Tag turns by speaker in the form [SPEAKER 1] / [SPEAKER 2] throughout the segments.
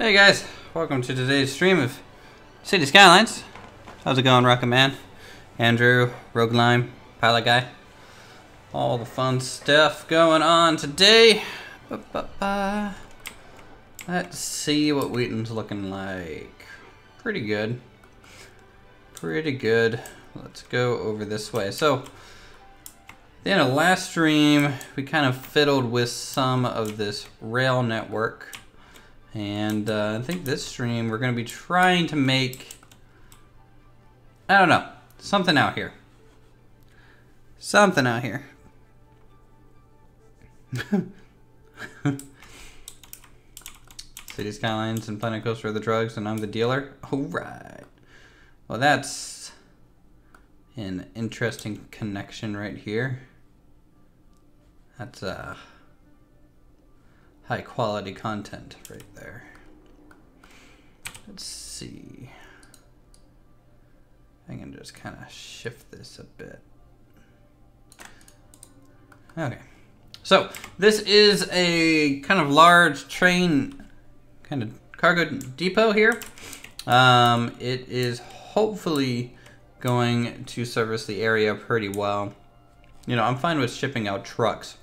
[SPEAKER 1] Hey guys, welcome to today's stream of City Skylines. How's it going, Rocket Man? Andrew, Rogue Lime, Pilot Guy. All the fun stuff going on today. Let's see what Wheaton's looking like. Pretty good. Pretty good. Let's go over this way. So, at the end of last stream, we kind of fiddled with some of this rail network. And I think this stream we're going to be trying to make, I don't know, something out here. Something out here. City Skylines and Planet Coaster are the drugs and I'm the dealer. Alright. Well, that's an interesting connection right here. That's high quality content right there. Let's see. I can just kind of shift this a bit. Okay. So this is a kind of large train, kind of cargo depot here. It is hopefully going to service the area pretty well. You know, I'm fine with shipping out trucks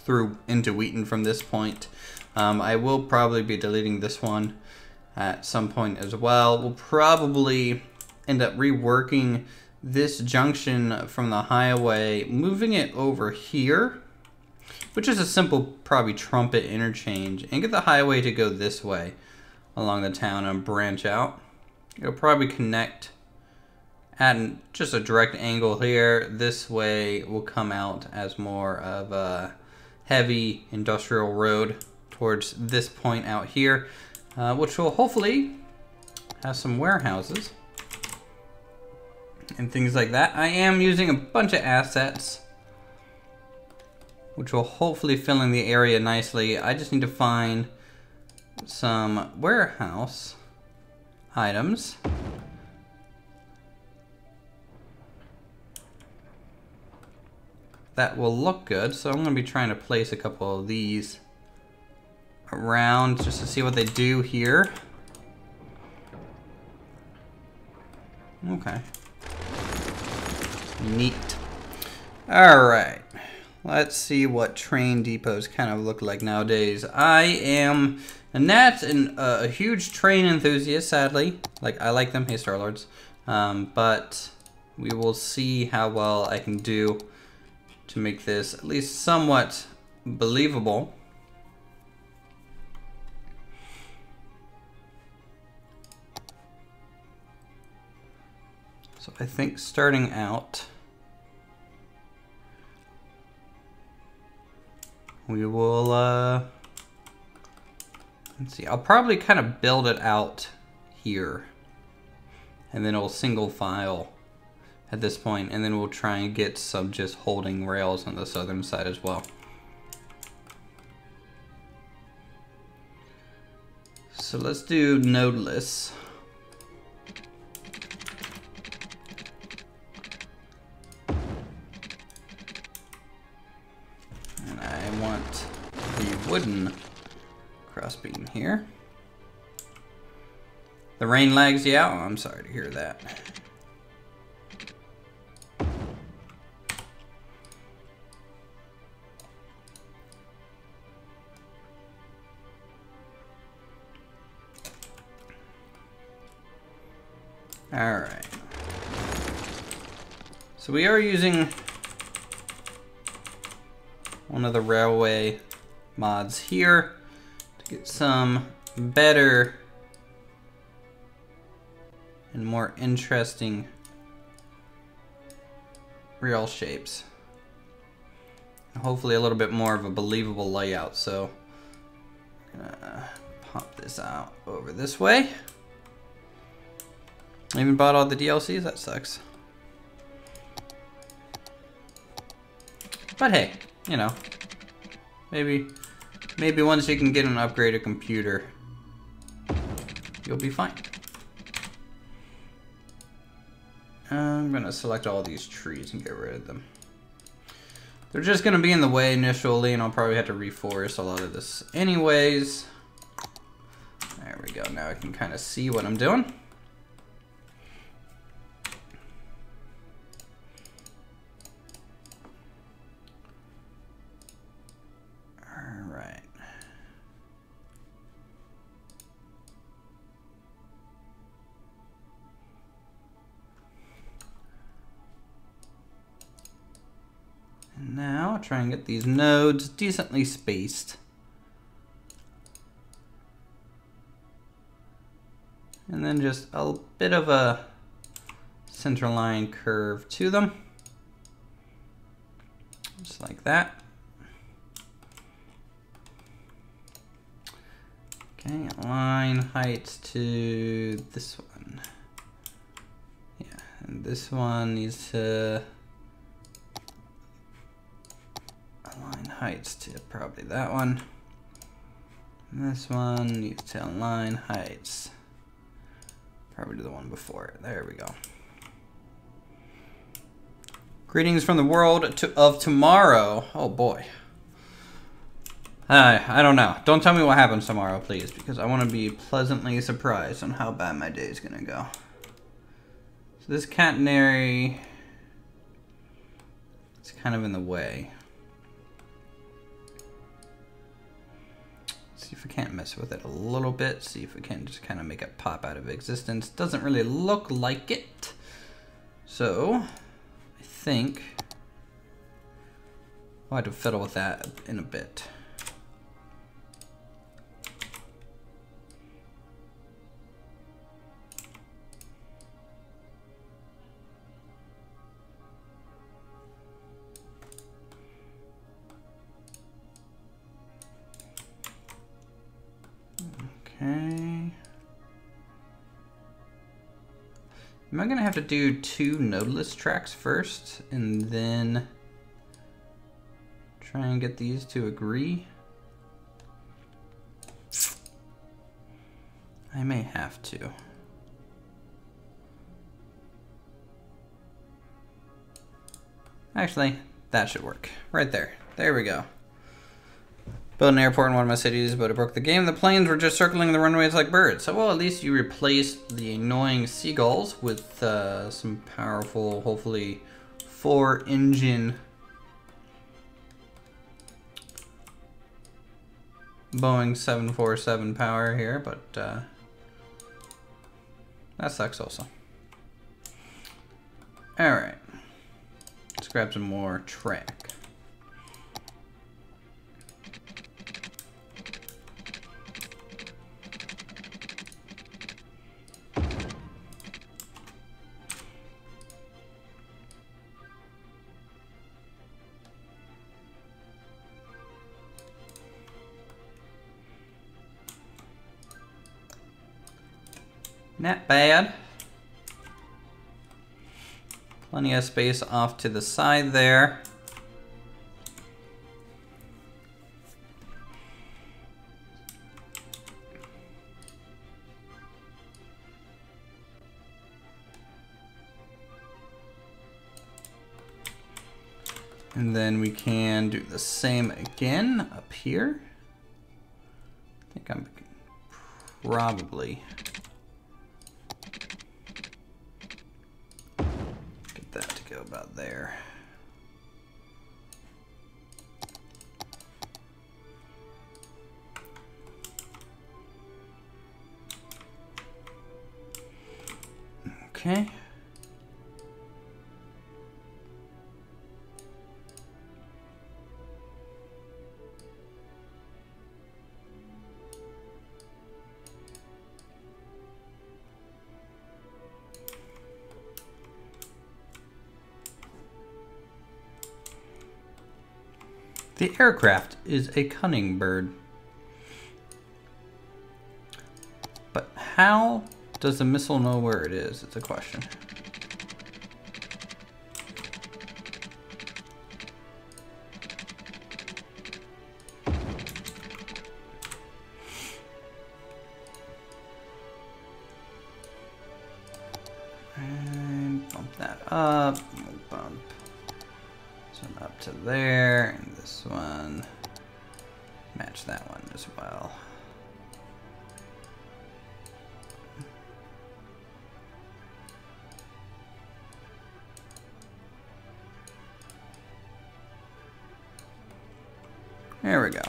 [SPEAKER 1] through into Wheaton from this point. I will probably be deleting this one at some point as well. We'll probably end up reworking this junction from the highway, moving it over here, which is a simple probably trumpet interchange, and get the highway to go this way along the town and branch out. It'll probably connect at just a direct angle here. This way will come out as more of a heavy industrial road towards this point out here, which will hopefully have some warehouses and things like that. I am using a bunch of assets which will hopefully fill in the area nicely. I just need to find some warehouse items. That will look good, so I'm going to be trying to place a couple of these around just to see what they do here. Okay. Neat. Alright. Let's see what train depots kind of look like nowadays. I am a huge train enthusiast, sadly. I like them. Hey, Star-Lords. But we will see how well I can do to make this at least somewhat believable. So I think starting out, we will, let's see, I'll probably kind of build it out here, and then it'll single file at this point, and then we'll try and get some just holding rails on the southern side as well. So let's do nodeless. And I want the wooden crossbeam here. The rain lags you out? Oh, I'm sorry to hear that. Alright. So we are using one of the railway mods here to get some better and more interesting rail shapes. And hopefully a little bit more of a believable layout. So I'm gonna pop this out over this way. I even bought all the DLCs, that sucks. But hey, you know, maybe once you can get an upgraded computer, you'll be fine. I'm gonna select all these trees and get rid of them. They're just gonna be in the way initially, and I'll probably have to reforest a lot of this anyways. There we go. Now I can kind of see what I'm doing. All right. And now I'll try and get these nodes decently spaced. And then just a bit of a centerline curve to them. Just like that. Okay, align heights to this one. Yeah, and this one needs to align heights to probably that one. And this one needs to align heights probably to the one before it. There we go. Greetings from the world of tomorrow. Oh boy. I don't know. Don't tell me what happens tomorrow, please, because I want to be pleasantly surprised on how bad my day is going to go. So this catenary is kind of in the way. See if we can't mess with it a little bit. See if we can just kind of make it pop out of existence. Doesn't really look like it. So I think I'll have to fiddle with that in a bit. Okay. Am I gonna have to do 2 nodeless tracks first and then try and get these to agree? I may have to. Actually, that should work. Right there. There we go. Built an airport in one of my cities, but it broke the game. The planes were just circling the runways like birds. So, well, at least you replaced the annoying seagulls with some powerful, hopefully, 4-engine Boeing 747 power here, but that sucks also. All right, let's grab some more track. Not bad. Plenty of space off to the side there. And then we can do the same again up here. I think I'm probably get that to go about there. Okay. The aircraft is a cunning bird. But how does the missile know where it is? It's a question. And bump that up. We'll bump this one up to there, and this one match that one as well. There we go.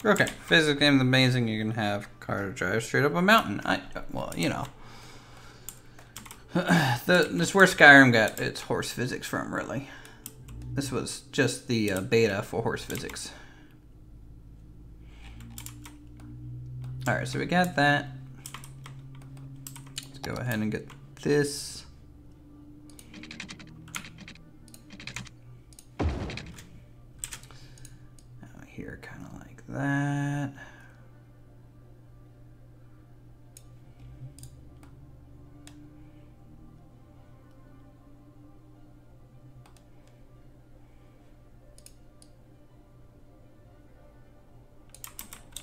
[SPEAKER 1] Okay, physics game is amazing. You can have car to drive straight up a mountain. Well, you know, this where Skyrim got its horse physics from, really. This was just the beta for horse physics. All right, so we got that. Let's go ahead and get this. Here, kind of like that.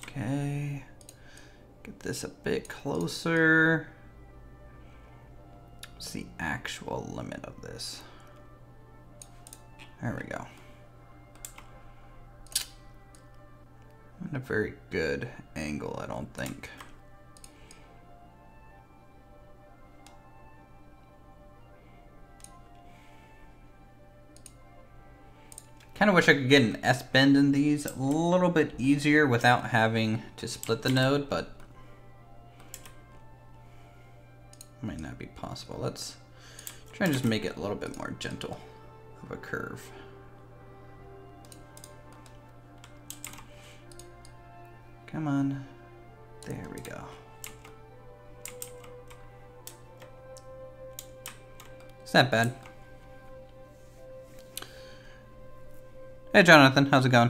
[SPEAKER 1] Okay, get this a bit closer. What's the actual limit of this? There we go. Not a very good angle, I don't think. Kind of wish I could get an S-bend in these a little bit easier without having to split the node, but might not be possible. Let's try and just make it a little bit more gentle of a curve. Come on. There we go. It's not bad. Hey Jonathan, how's it going?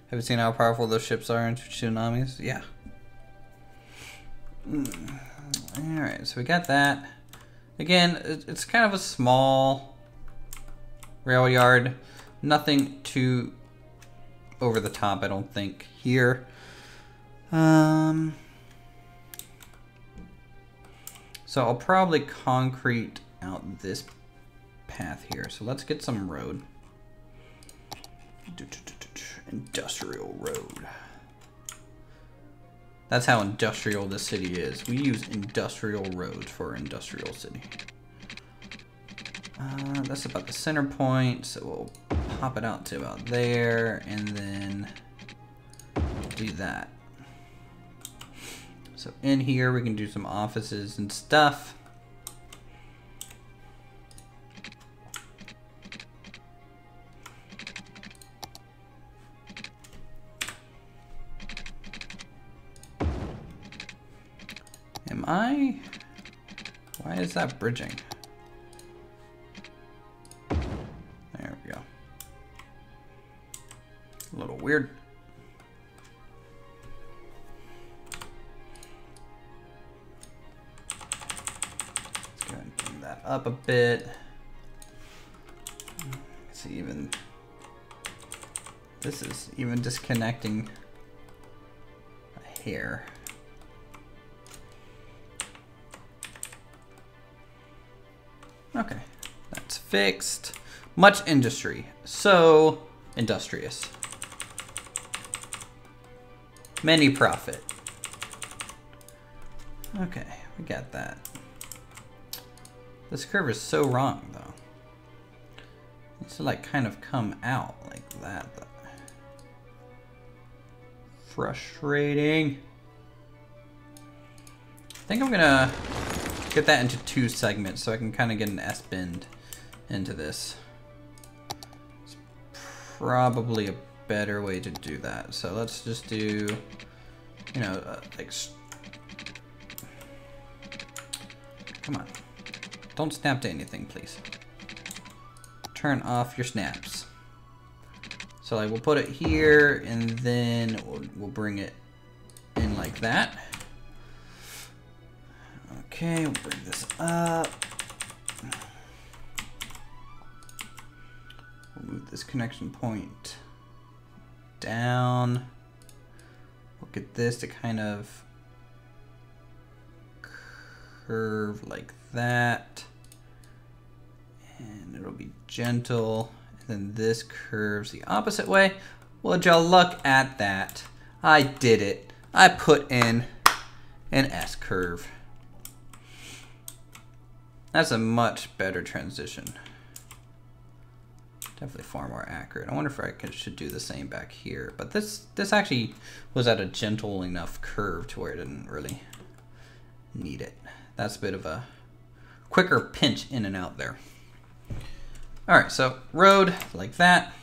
[SPEAKER 1] Have you seen how powerful those ships are in tsunamis? Yeah. Alright, so we got that. Again, it's kind of a small rail yard. Nothing too over the top, I don't think, here. So I'll probably concrete out this path here. So let's get some road. Industrial road. That's how industrial this city is. We use industrial roads for industrial city. That's about the center point, so we'll pop it out to about there, and then do that. So in here we can do some offices and stuff. Why is that bridging? There we go. A little weird. Let's go ahead and bring that up a bit. See, even this is even disconnecting a hair. Okay, that's fixed. Much industry. So industrious. Many profit. Okay, we got that. This curve is so wrong though. It needs to like kind of come out like that though. Frustrating. I think I'm gonna get that into 2 segments so I can kind of get an S-bend into this. It's probably a better way to do that. So let's just do, you know, like, come on. Don't snap to anything, please. Turn off your snaps. So like we'll put it here and then we'll bring it in like that. Okay, we'll bring this up. We'll move this connection point down. We'll get this to kind of curve like that. And it'll be gentle. And then this curves the opposite way. Would y'all look at that? I did it. I put in an S curve. That's a much better transition. Definitely far more accurate. I wonder if I should do the same back here. But this actually was at a gentle enough curve to where it didn't really need it. That's a bit of a quicker pinch in and out there. All right, so road like that.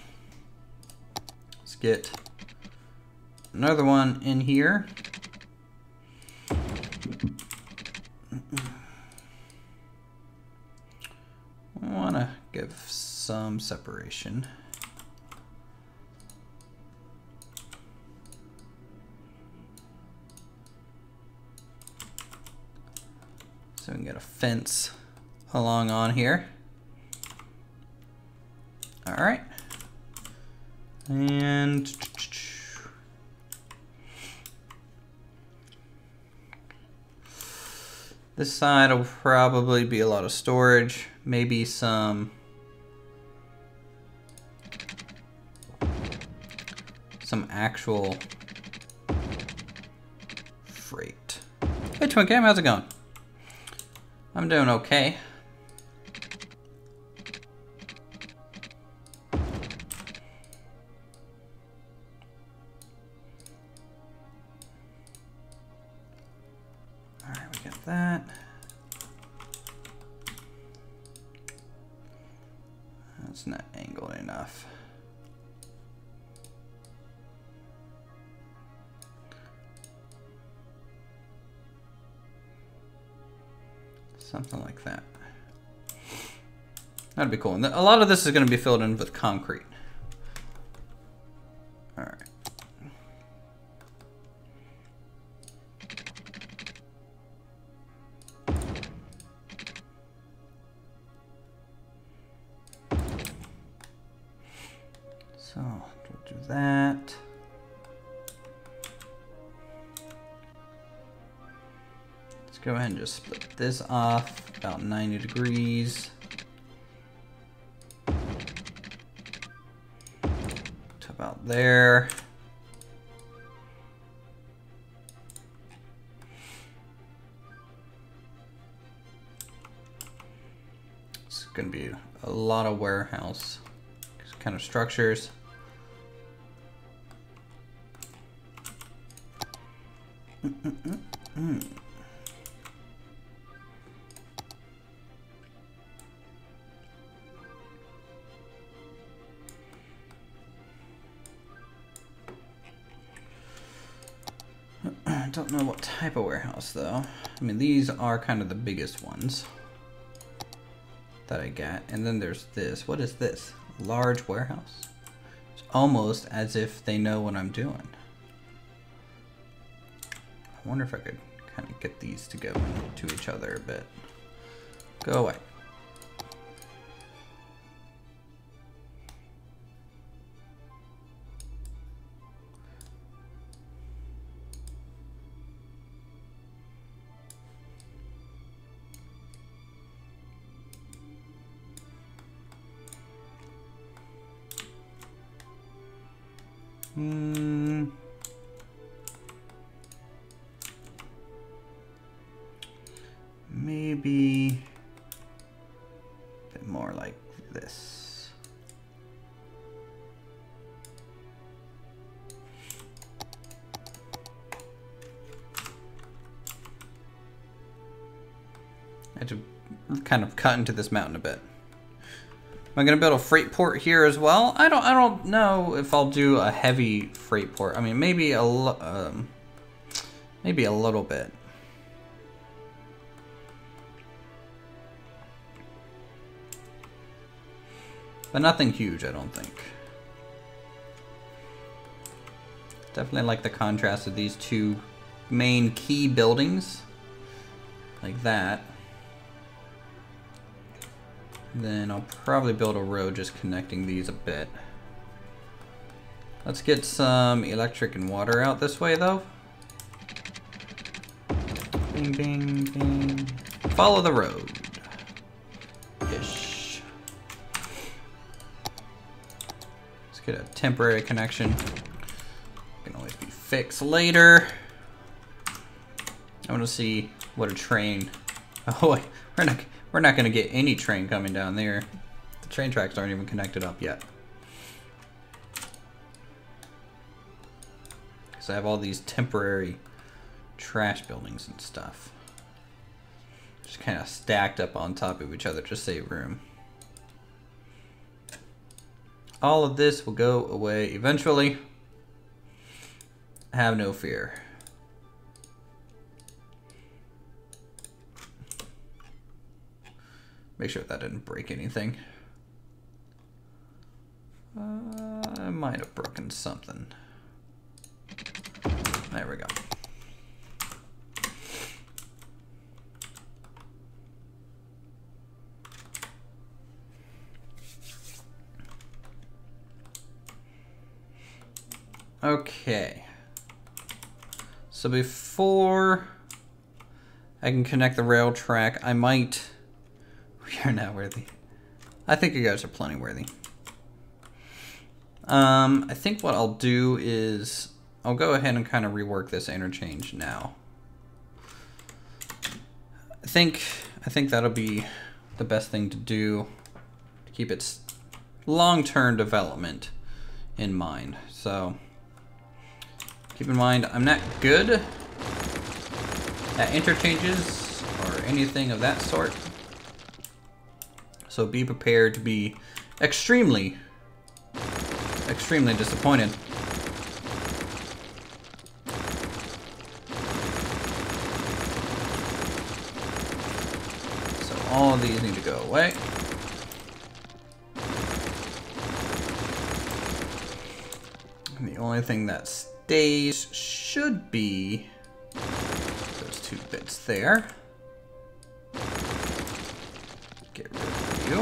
[SPEAKER 1] Let's get another one in here. I want to give some separation. So we can get a fence along on here. All right. And this side will probably be a lot of storage, maybe some actual freight. Hey Twin Cam, how's it going? I'm doing okay. All right, we got that. That's not angled enough. Something like that. That'd be cool. And a lot of this is going to be filled in with concrete. All right. So we'll do that. Go ahead and just split this off about 90 degrees. To about there. It's going to be a lot of warehouse kind of structures. I don't know what type of warehouse though. I mean, these are kind of the biggest ones that I got. And then there's this. What is this? Large warehouse? It's almost as if they know what I'm doing. I wonder if I could kind of get these to go into each other a bit. Go away. Maybe a bit more like this. I had to kind of cut into this mountain a bit. Am I gonna build a freight port here as well? I don't know if I'll do a heavy freight port. I mean, maybe a little bit. But nothing huge, I don't think. Definitely like the contrast of these two main key buildings. Like that. Then I'll probably build a road just connecting these a bit. Let's get some electric and water out this way, though. Bing, bing, bing. Follow the road. Ish. Let's get a temporary connection. Can always be fixed later. I want to see what a train. Oh, wait, we're not going to get any train coming down there. The train tracks aren't even connected up yet. So I have all these temporary trash buildings and stuff. Just kind of stacked up on top of each other to save room. All of this will go away eventually. Have no fear. Make sure that didn't break anything. I might have broken something. There we go. Okay. So before I can connect the rail track, I might... We are not worthy. I think you guys are plenty worthy. I think what I'll do is I'll go ahead and kind of rework this interchange now. I think that'll be the best thing to do to keep its long-term development in mind. So keep in mind, I'm not good at interchanges or anything of that sort. So be prepared to be extremely disappointed. So all of these need to go away. And the only thing that stays should be those two bits there. Get rid of you.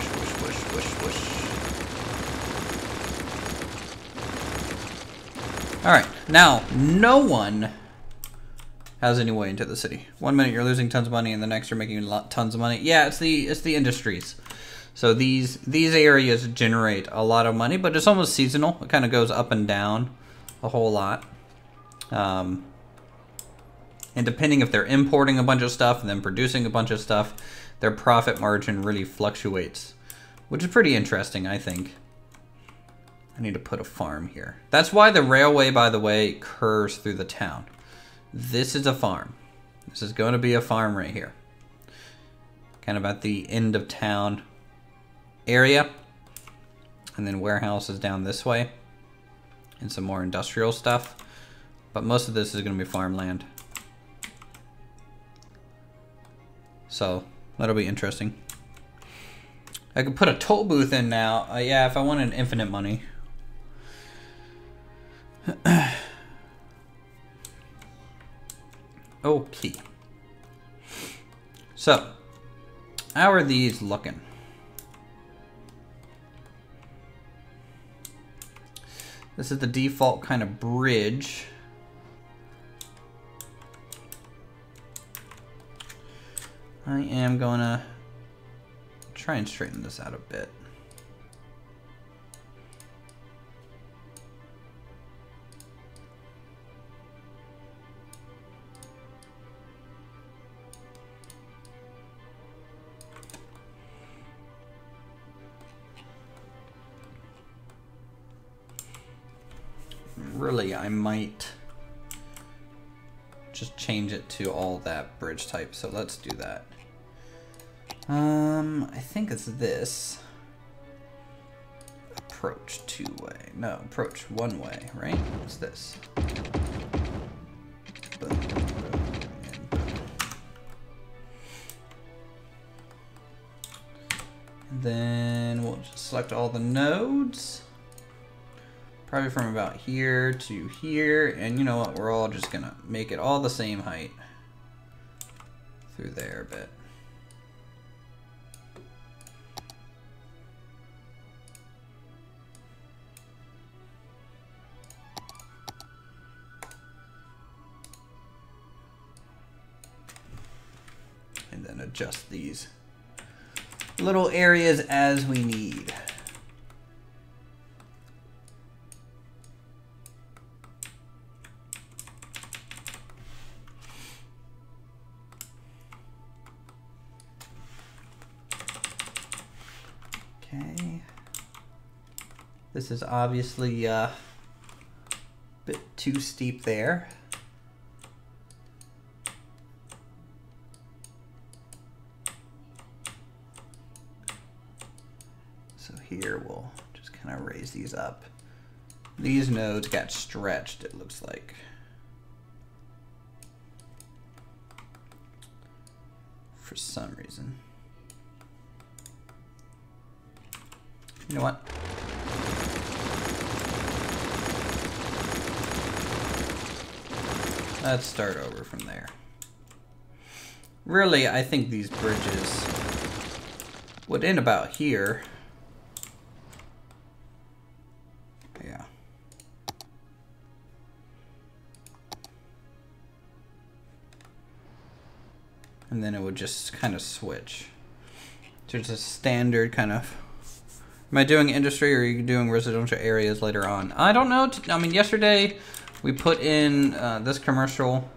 [SPEAKER 1] Whoosh, whoosh, whoosh, whoosh. Alright, now no one has any way into the city. 1 minute you're losing tons of money and the next you're making tons of money. Yeah, it's the industries. So these areas generate a lot of money, but it's almost seasonal. It kind of goes up and down a whole lot. And depending if they're importing a bunch of stuff and then producing a bunch of stuff, their profit margin really fluctuates, which is pretty interesting, I think. I need to put a farm here. That's why the railway, by the way, curves through the town. This is a farm. This is going to be a farm right here. Kind of at the end of town area. And then warehouses down this way. And some more industrial stuff. But most of this is going to be farmland. So that'll be interesting. I could put a toll booth in now. Yeah, if I wanted infinite money. Okay. So, how are these looking? This is the default kind of bridge. I am gonna try and straighten this out a bit. Really, I might just change it to all that bridge type, so let's do that. I think it's this. Approach two-way. No, approach one-way, right? What's this? Boom, boom, boom, and boom. And then we'll just select all the nodes. Probably from about here to here. And you know what? We're all just gonna make it all the same height. Through there a bit. adjust these little areas as we need. Okay. This is obviously a bit too steep there. So here we'll just kind of raise these up. These nodes got stretched, it looks like. For some reason. You know what? Let's start over from there. Really, I think these bridges would end about here. Yeah. And then it would just kind of switch. So it's a standard kind of... Am I doing industry or are you doing residential areas later on? I don't know. I mean, yesterday we put in this commercial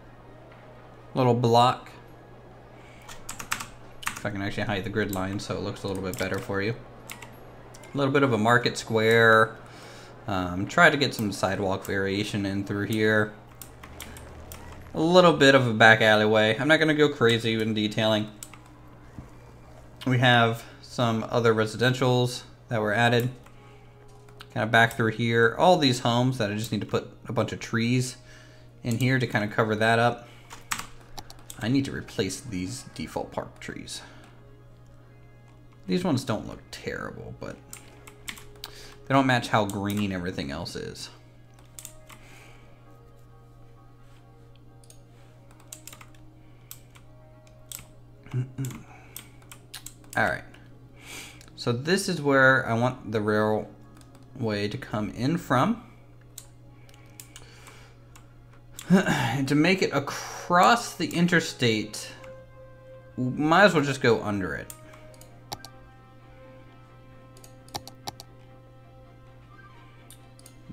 [SPEAKER 1] little block. If I can actually hide the grid line so it looks a little bit better for you. A little bit of a market square. Try to get some sidewalk variation in through here. A little bit of a back alleyway. I'm not going to go crazy in detailing. We have some other residentials that were added. Kind of back through here. All these homes that I just need to put a bunch of trees in here to kind of cover that up. I need to replace these default park trees. These ones don't look terrible, but they don't match how green everything else is. All right. So this is where I want the railway to come in from. And to make it across the interstate, might as well just go under it.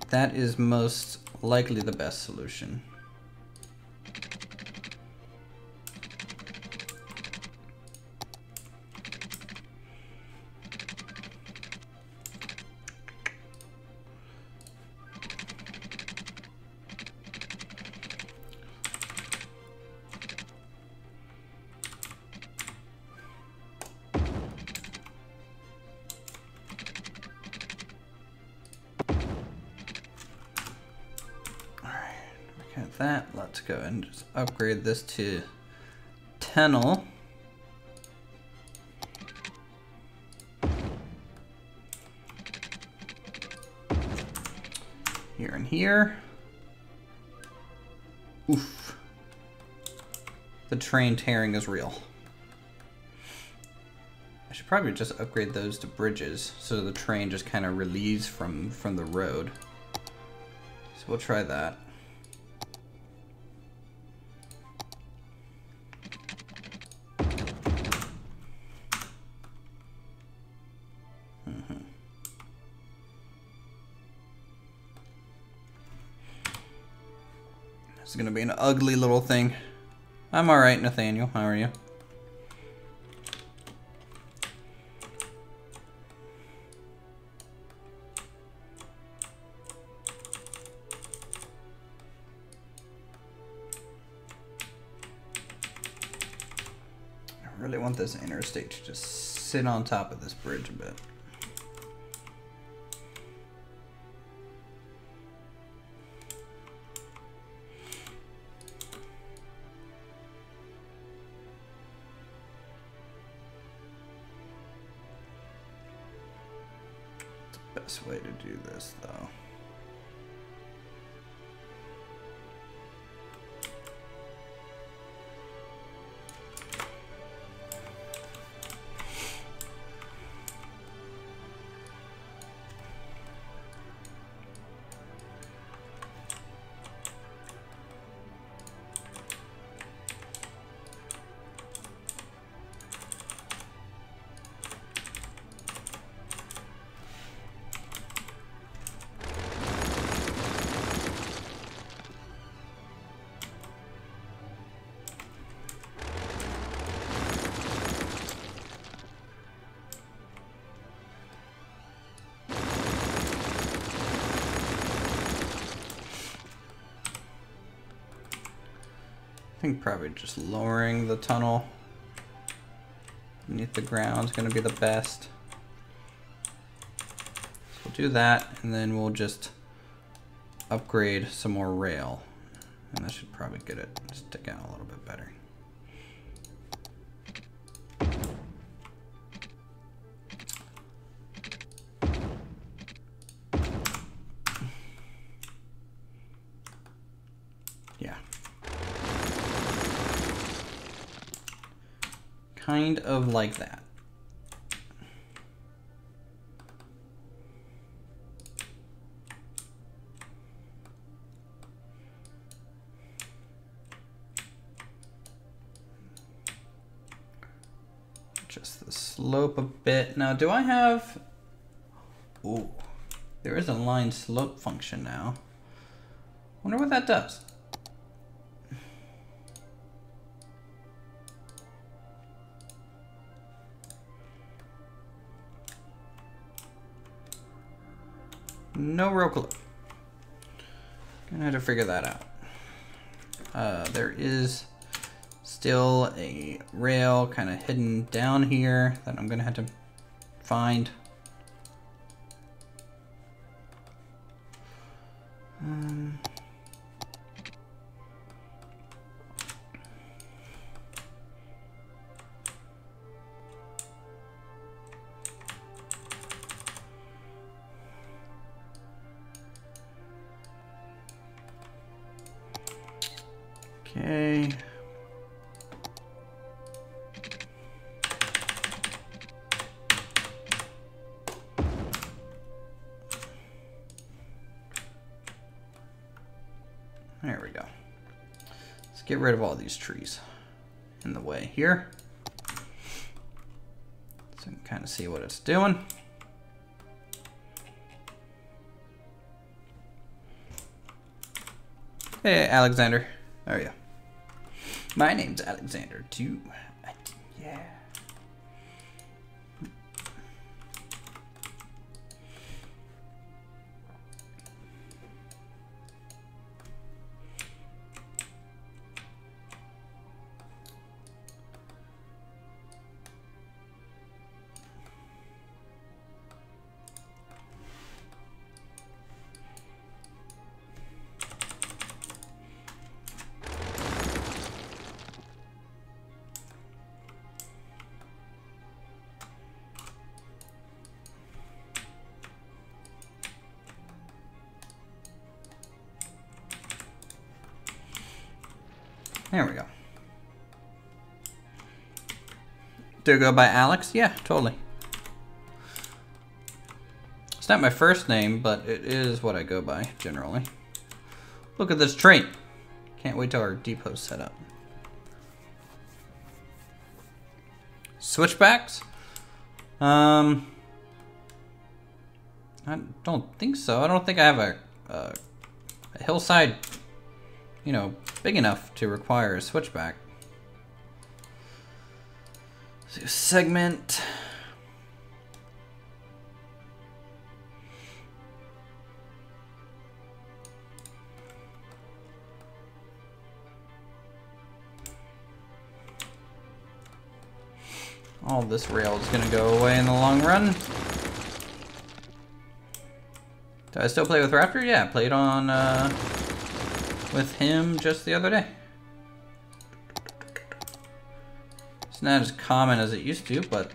[SPEAKER 1] That is most likely the best solution. That, let's go and just upgrade this to tunnel. Here and here. Oof. The train tearing is real. I should probably just upgrade those to bridges so the train just kind of relieves from the road. So we'll try that. It's gonna be an ugly little thing. I'm alright, Nathaniel. How are you? I really want this interstate to just sit on top of this bridge a bit. Best way to do this, though. think probably just lowering the tunnel beneath the ground is going to be the best. So we'll do that, and then we'll just upgrade some more rail. And that should probably get it to stick out a little bit better. Yeah. Kind of like that. Just the slope a bit. Now, do I have... Ooh, there is a line slope function now. Wonder what that does. No real clue. Gonna have to figure that out. There is still a rail kind of hidden down here that I'm gonna have to find. Okay. There we go. Let's get rid of all these trees in the way here. So you can kind of see what it's doing. Hey, Alexander. How are you? My name's Alexander, too. Yeah. There we go. Do I go by Alex? Yeah, totally. It's not my first name, but it is what I go by, generally. Look at this train. Can't wait till our depot's set up. Switchbacks? I don't think so. I don't think I have a hillside, you know, big enough to require a switchback. So segment. All this rail is gonna go away in the long run. Do I still play with Raptor? Yeah, I played on with him just the other day. It's not as common as it used to, but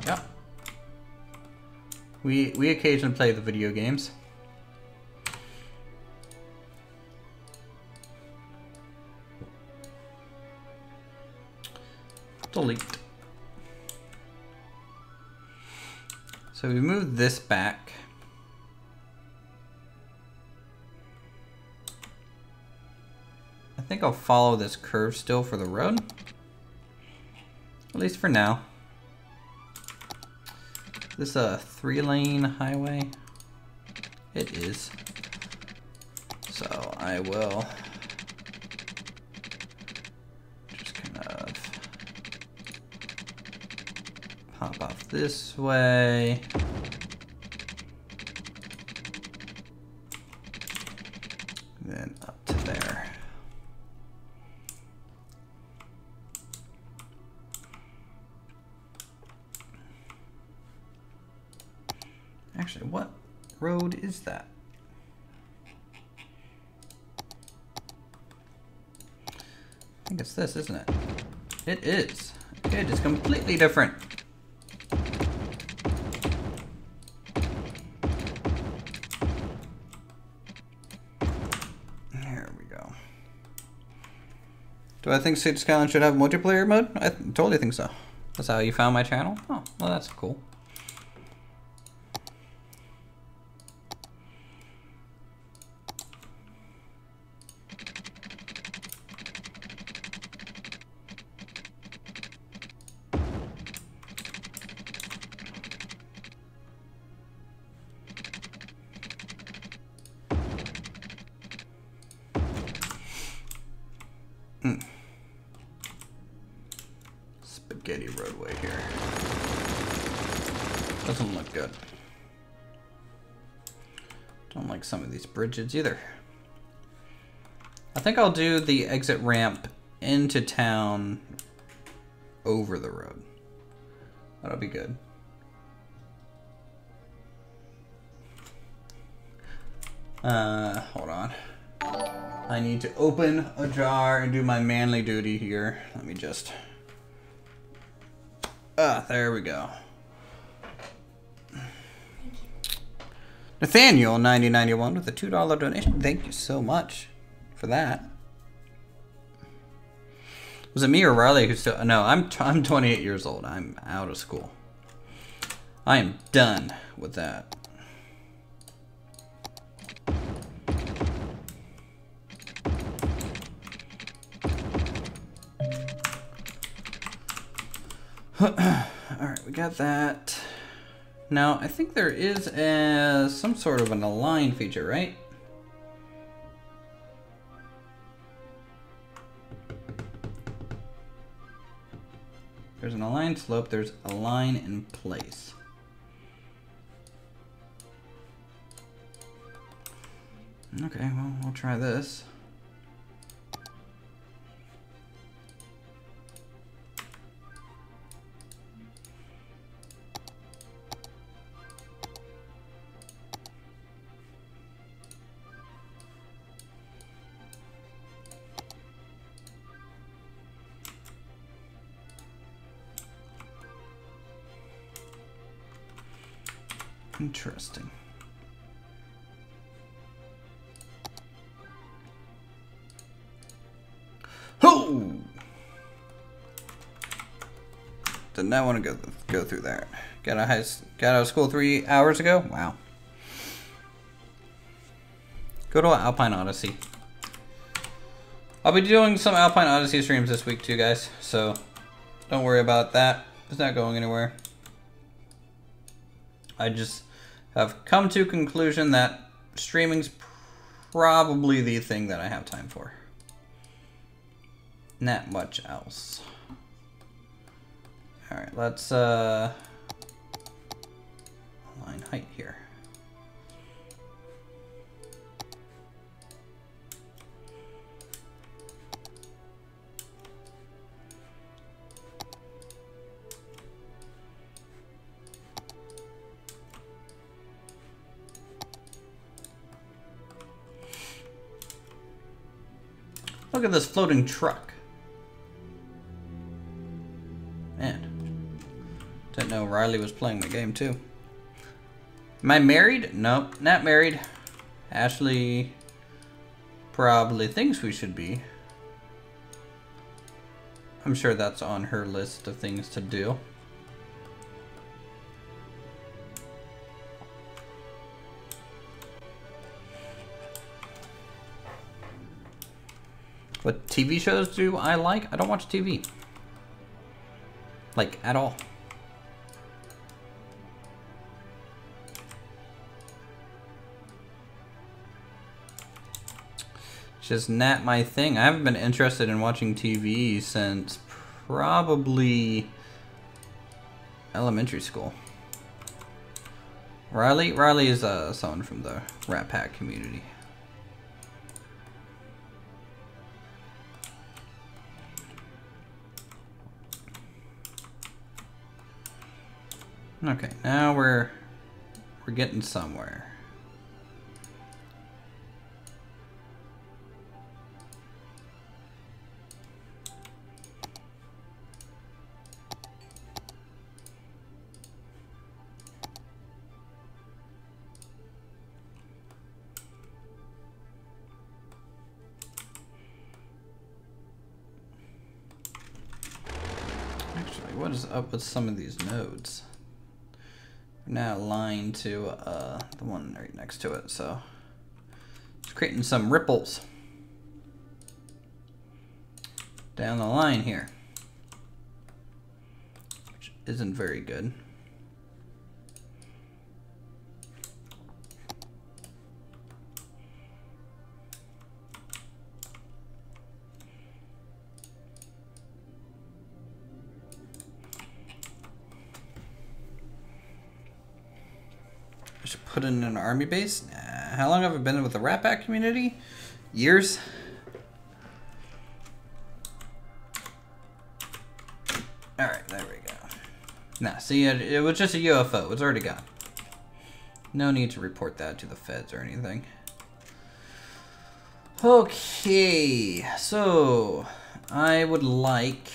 [SPEAKER 1] yeah. We occasionally play the video games. Delete. So we move this back. I think I'll follow this curve still for the road. At least for now. Is this a 3-lane highway? It is. So I will just kind of pop off this way. Then up to there. Actually, what road is that? I think it's this, isn't it? It is. It is completely different. There we go. Do I think Skylines should have multiplayer mode? I totally think so. That's how you found my channel? Oh, well, that's cool. Spaghetti roadway here. Doesn't look good. Don't like some of these bridges either. I think I'll do the exit ramp into town over the road. That'll be good. Hold on. I need to open a jar and do my manly duty here. Let me just... there we go. Nathaniel 9091 with a $2 donation. Thank you so much for that. Was it me or Riley who still... No, I'm 28 years old. I'm out of school. I am done with that. Alright, we got that. Now, I think there is some sort of an align feature, right? There's an align slope, there's a line in place. Okay, well, we'll try this. Interesting. Ho! Did not want to go through there. Got out of school 3 hours ago. Wow. Go to Alpine Odyssey. I'll be doing some Alpine Odyssey streams this week too, guys. So don't worry about that. It's not going anywhere. I just have come to a conclusion that streaming's probably the thing that I have time for. Not much else. Alright, let's align height here. Look at this floating truck. Man. Didn't know Riley was playing the game too. Am I married? Nope, not married. Ashley probably thinks we should be. I'm sure that's on her list of things to do. What TV shows do I like? I don't watch TV. Like, at all. It's just not my thing. I haven't been interested in watching TV since probably elementary school. Riley is someone from the Rat Pack community. Okay, now we're We're getting somewhere. Actually, what is up with some of these nodes? We're now aligned to the one right next to it, so it's creating some ripples down the line here, which isn't very good. I should put in an army base. How long have I been with the Rat Pack community? Years. All right, there we go. Nah, see, it was just a UFO. It's already gone. No need to report that to the feds or anything. Okay, so I would like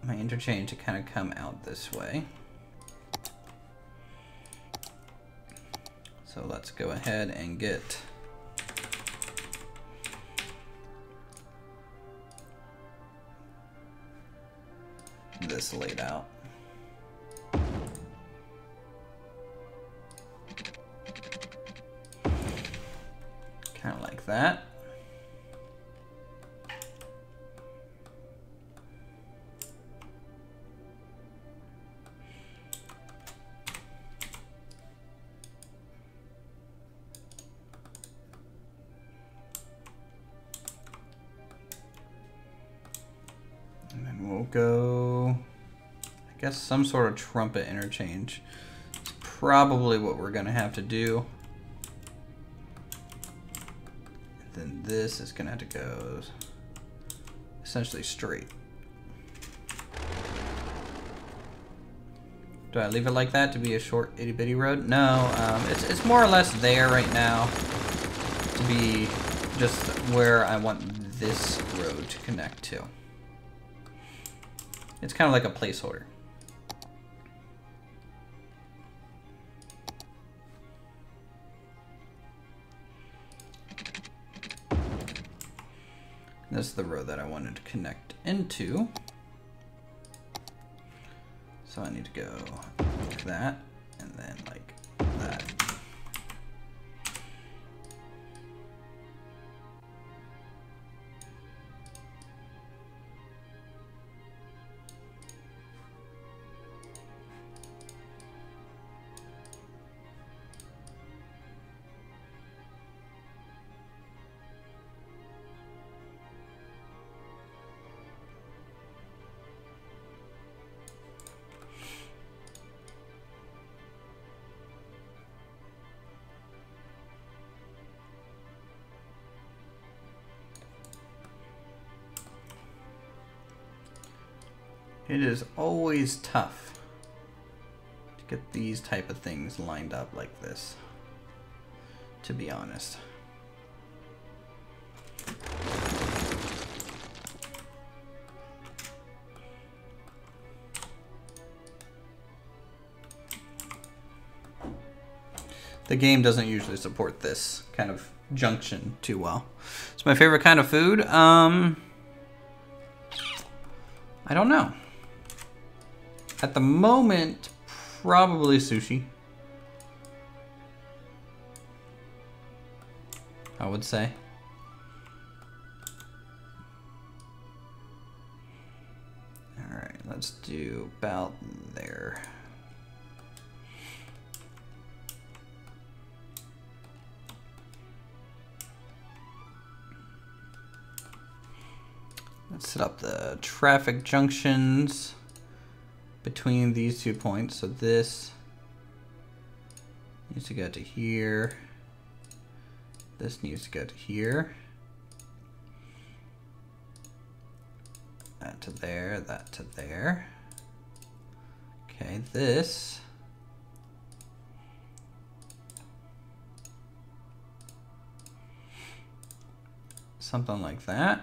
[SPEAKER 1] my interchange to kind of come out this way. So let's go ahead and get this laid out. Kind of like that. And then we'll go, I guess, some sort of trumpet interchange. It's probably what we're gonna have to do. Then this is gonna have to go essentially straight. Do I leave it like that to be a short itty bitty road? No, it's more or less there right now to be just where I want this road to connect to. It's kind of like a placeholder. This is the road that I wanted to connect into. So I need to go like that, and then like that. It is always tough to get these type of things lined up like this, to be honest. The game doesn't usually support this kind of junction too well. It's my favorite kind of food. I don't know. At the moment, probably sushi. I would say. All right, let's do about there. Let's set up the traffic junctions between these 2 points. So this needs to go to here. This needs to go to here. That to there, that to there. Okay, this something like that.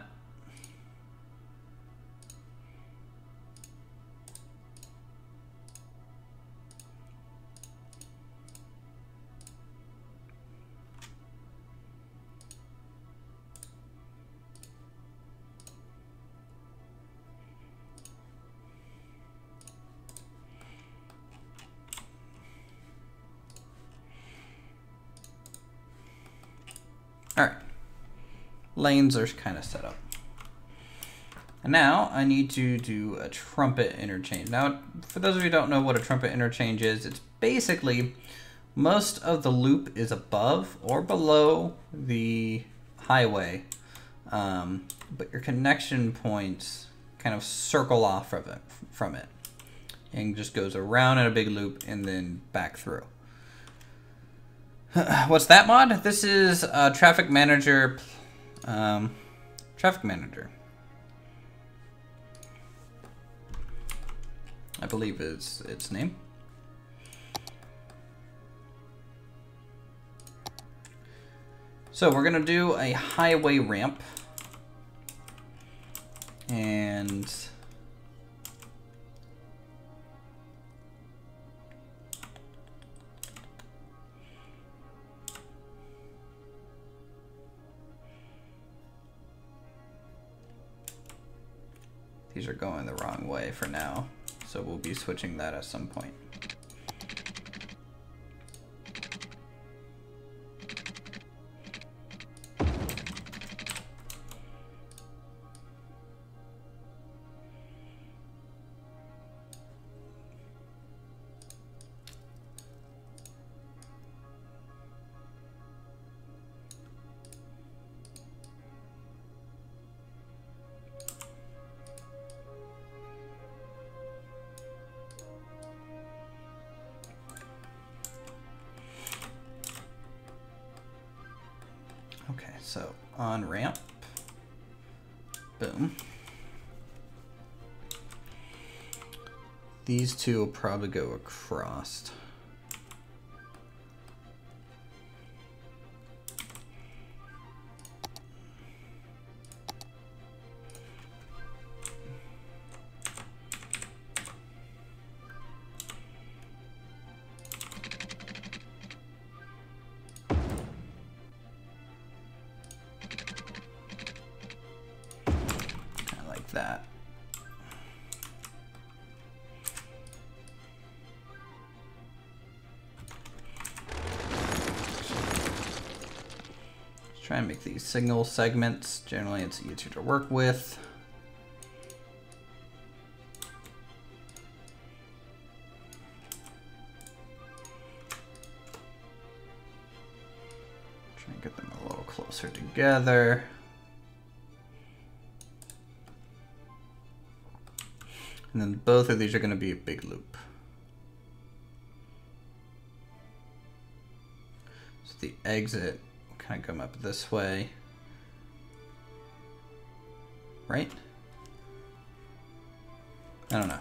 [SPEAKER 1] All right, lanes are kind of set up. And now I need to do a trumpet interchange. Now, for those of you who don't know what a trumpet interchange is, it's basically most of the loop is above or below the highway, but your connection points kind of circle off from it and just goes around in a big loop and then back through. What's that mod? This is Traffic Manager. Traffic Manager, I believe is its name. So we're gonna do a highway ramp, and these are going the wrong way for now, so we'll be switching that at some point. Okay, so on ramp, boom. These two will probably go across. That. Let's try and make these signal segments. Generally, it's easier to work with. Try and get them a little closer together. And then both of these are going to be a big loop. So the exit will kind of come up this way. Right? I don't know.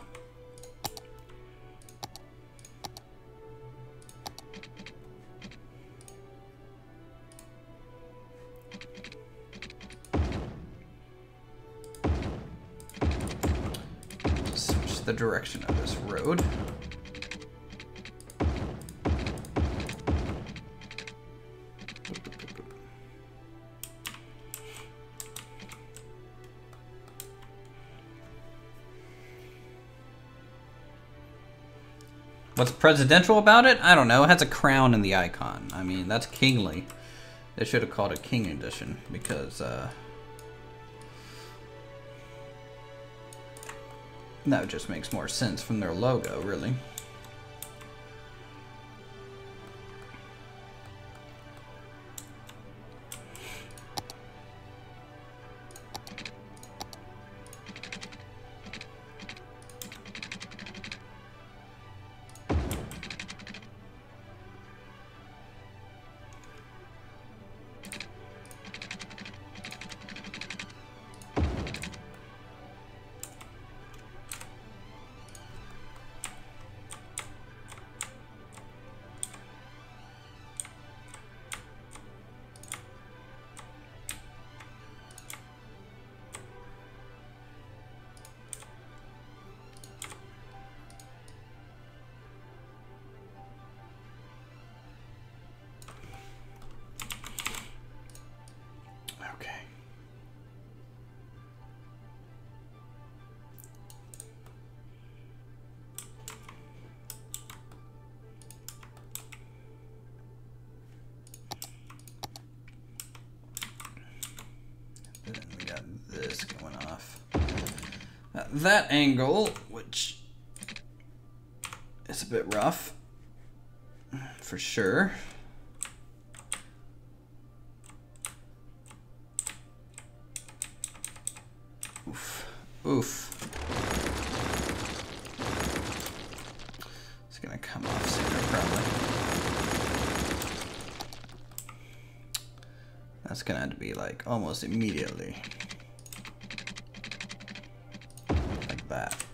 [SPEAKER 1] The direction of this road. What's presidential about it? I don't know. It has a crown in the icon. I mean, that's kingly. They should have called it King Edition because that just makes more sense from their logo, really. that angle, which is a bit rough, for sure. Oof. Oof. It's gonna come off sooner, probably. That's gonna have to be like almost immediately. Like that.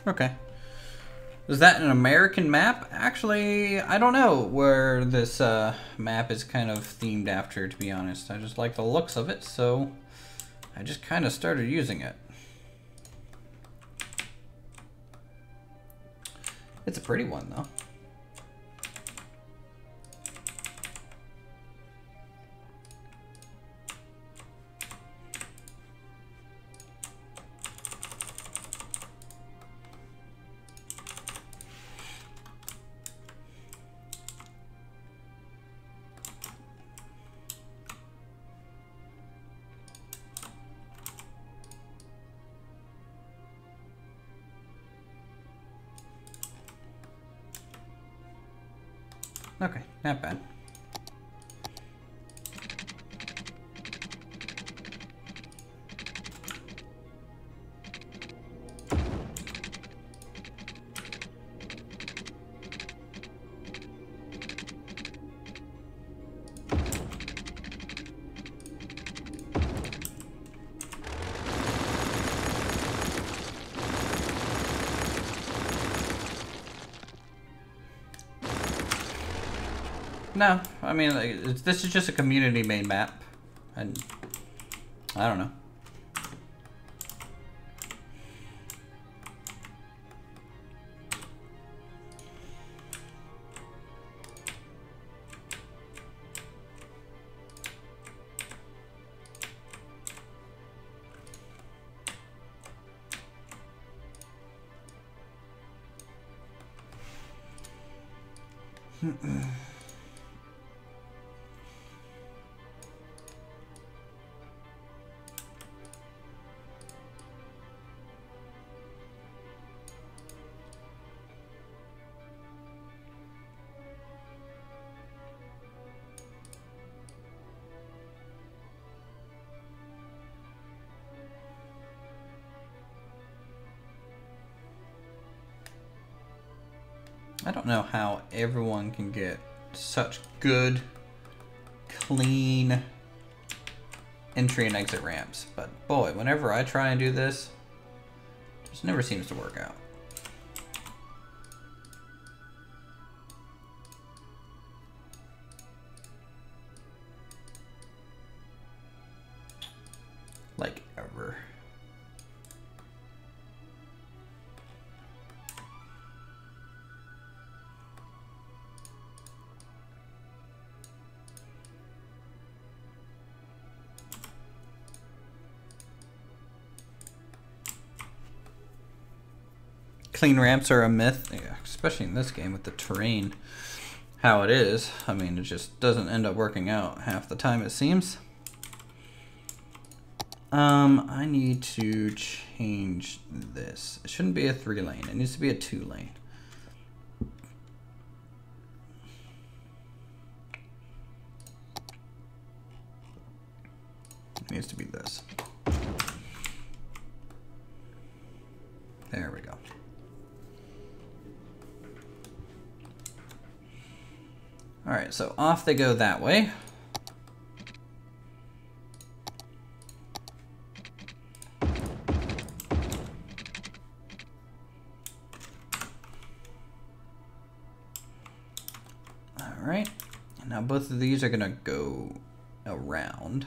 [SPEAKER 1] Okay. Is that an American map? Actually, I don't know where this map is kind of themed after, to be honest. I just like the looks of it, so I just kind of started using it. It's a pretty one, though. Okay, not bad. No, I mean, like, this is just a community-made map, and I don't know. I don't know how everyone can get such good, clean entry and exit ramps, but boy, whenever I try and do this, it just never seems to work out. Like ever. Clean ramps are a myth, yeah, especially in this game with the terrain how it is. I mean, it just doesn't end up working out half the time, it seems. I need to change this. It shouldn't be a 3-lane. It needs to be a 2-lane. It needs to be this. There we go. All right, so off they go that way. All right, and now both of these are gonna go around.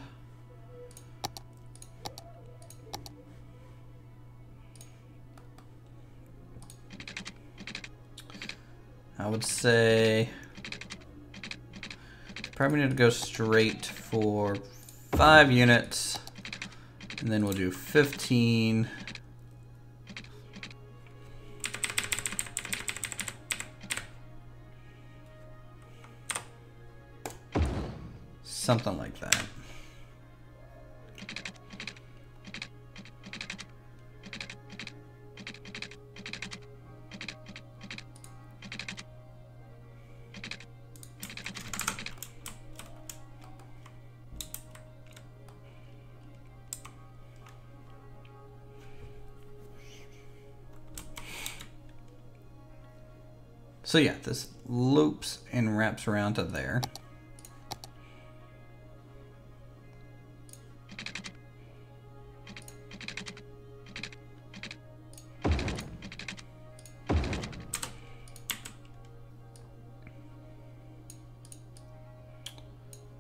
[SPEAKER 1] I would say probably need to go straight for 5 units, and then we'll do 15. Something like that. So yeah, this loops and wraps around to there.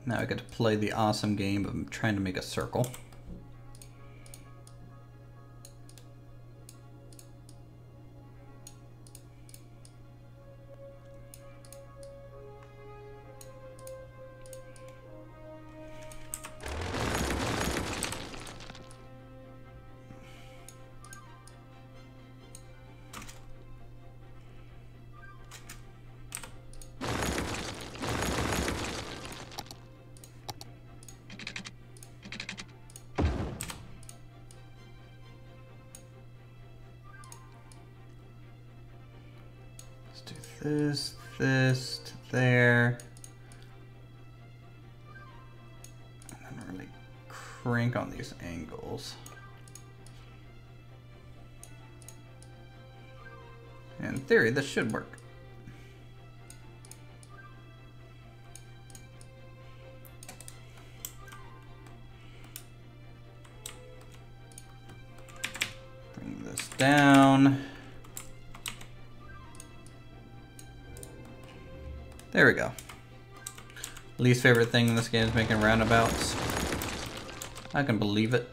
[SPEAKER 1] Now I get to play the awesome game of trying to make a circle. This to there. And then really crank on these angles. In theory, this should work. Bring this down. There we go. Least favorite thing in this game is making roundabouts. I can believe it.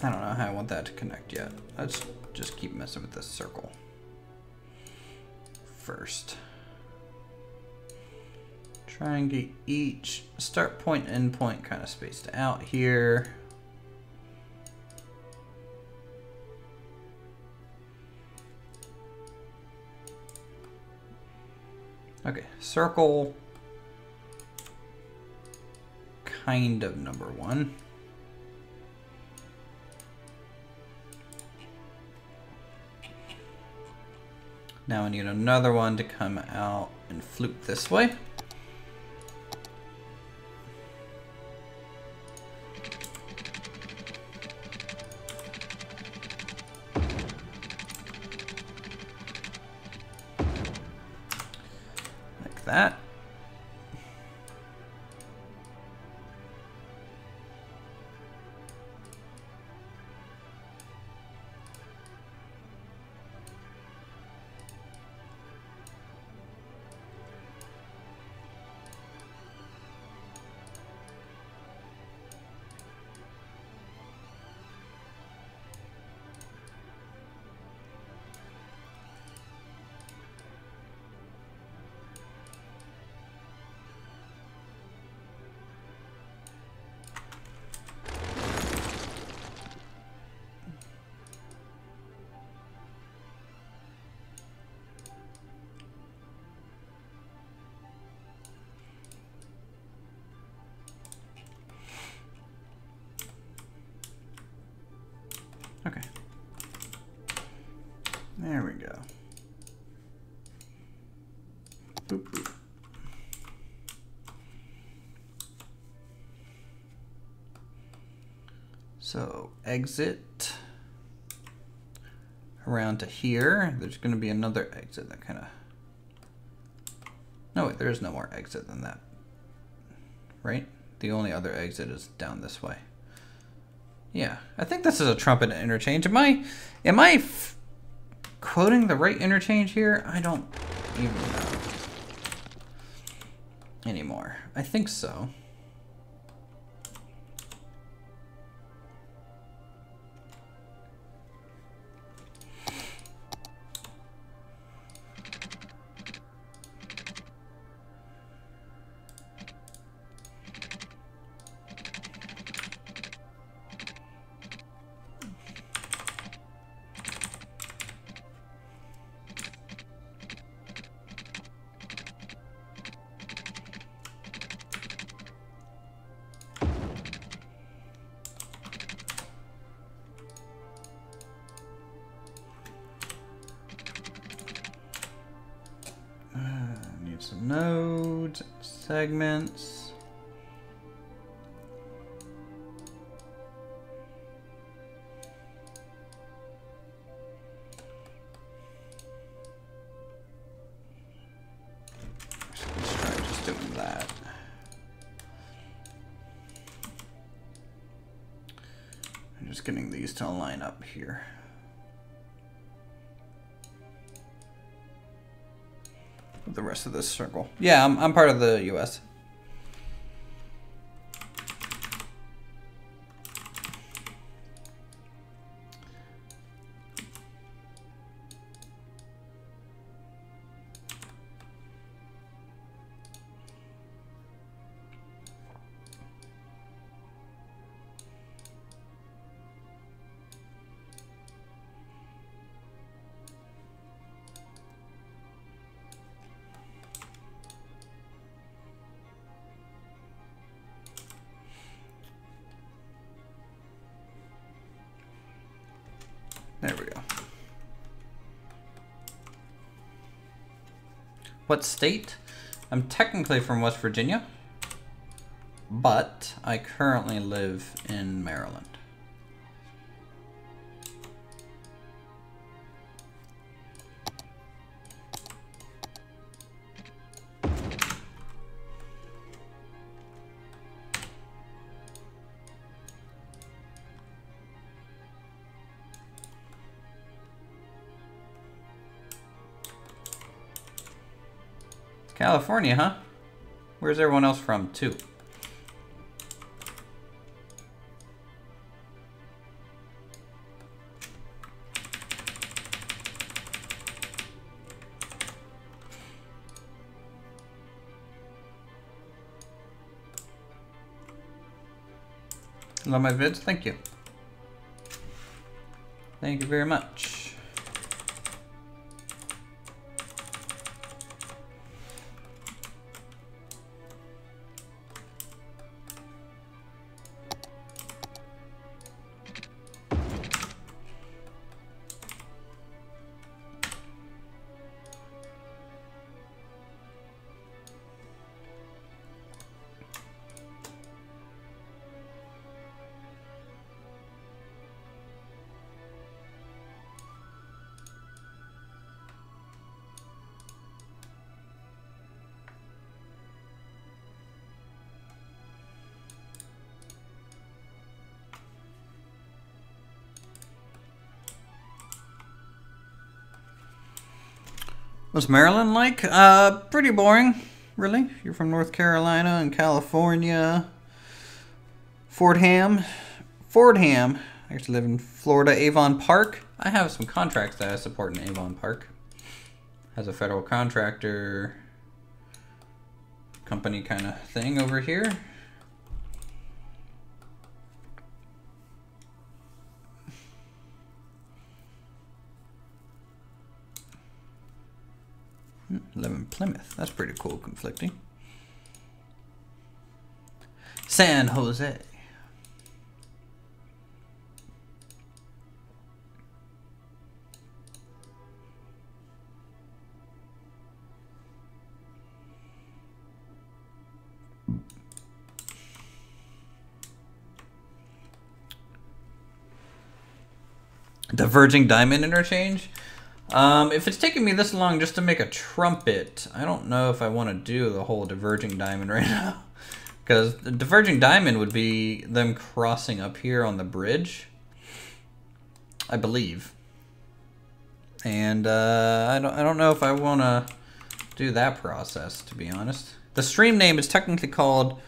[SPEAKER 1] I don't know how I want that to connect yet. Let's just keep messing with this circle first. Try and get each start point, end point kind of spaced out here. Okay, circle kind of number 1. Now I need another one to come out and fluke this way. Like that. So exit around to here. There's going to be another exit that kind of... No, wait, there is no more exit than that. Right? The only other exit is down this way. Yeah, I think this is a trumpet interchange. Am I quoting the right interchange here? I don't even know anymore. I think so. Need some nodes, segments. Let's try just doing that. I'm just getting these to line up here. The rest of this circle. Yeah, I'm part of the US. There we go. What state? I'm technically from West Virginia, but I currently live in Maryland. California, huh? Where's everyone else from, too? Love my vids? Thank you. Thank you very much. What's Maryland like? Pretty boring, really. You're from North Carolina and California. Fordham. I used to live in Florida, Avon Park. I have some contracts that I support in Avon Park. As a federal contractor company kind of thing over here. Live in Plymouth. That's pretty cool, conflicting. San Jose. Diverging diamond interchange. If it's taking me this long just to make a trumpet, I don't know if I want to do the whole diverging diamond right now. Because the diverging diamond would be them crossing up here on the bridge, I believe. And I don't know if I want to do that process, to be honest. The stream name is technically called,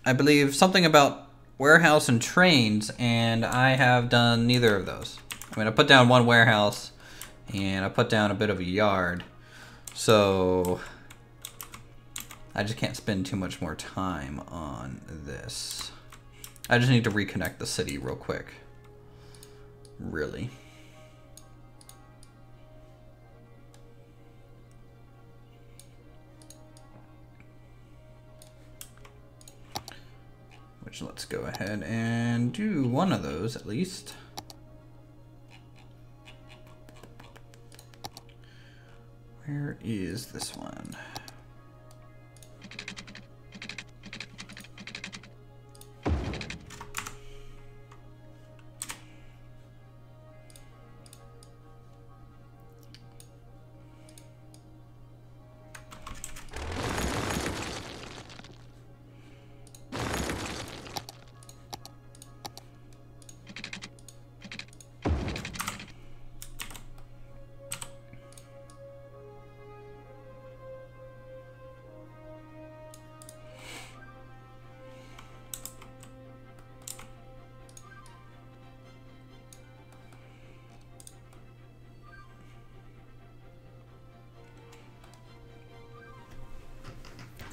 [SPEAKER 1] I believe, something about warehouse and trains, and I have done neither of those. I mean, I put down one warehouse, and I put down a bit of a yard. So I just can't spend too much more time on this. I just need to reconnect the city real quick. Really. Which, let's go ahead and do one of those at least. Where is this one?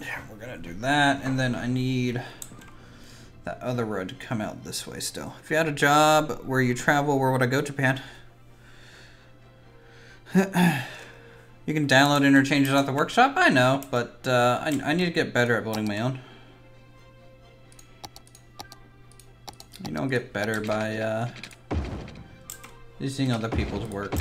[SPEAKER 1] Yeah, we're gonna do that, and then I need that other road to come out this way still. If you had a job where you travel, where would I go, Japan? You can download interchanges off the workshop? I know, but I need to get better at building my own. You don't get better by using other people's work.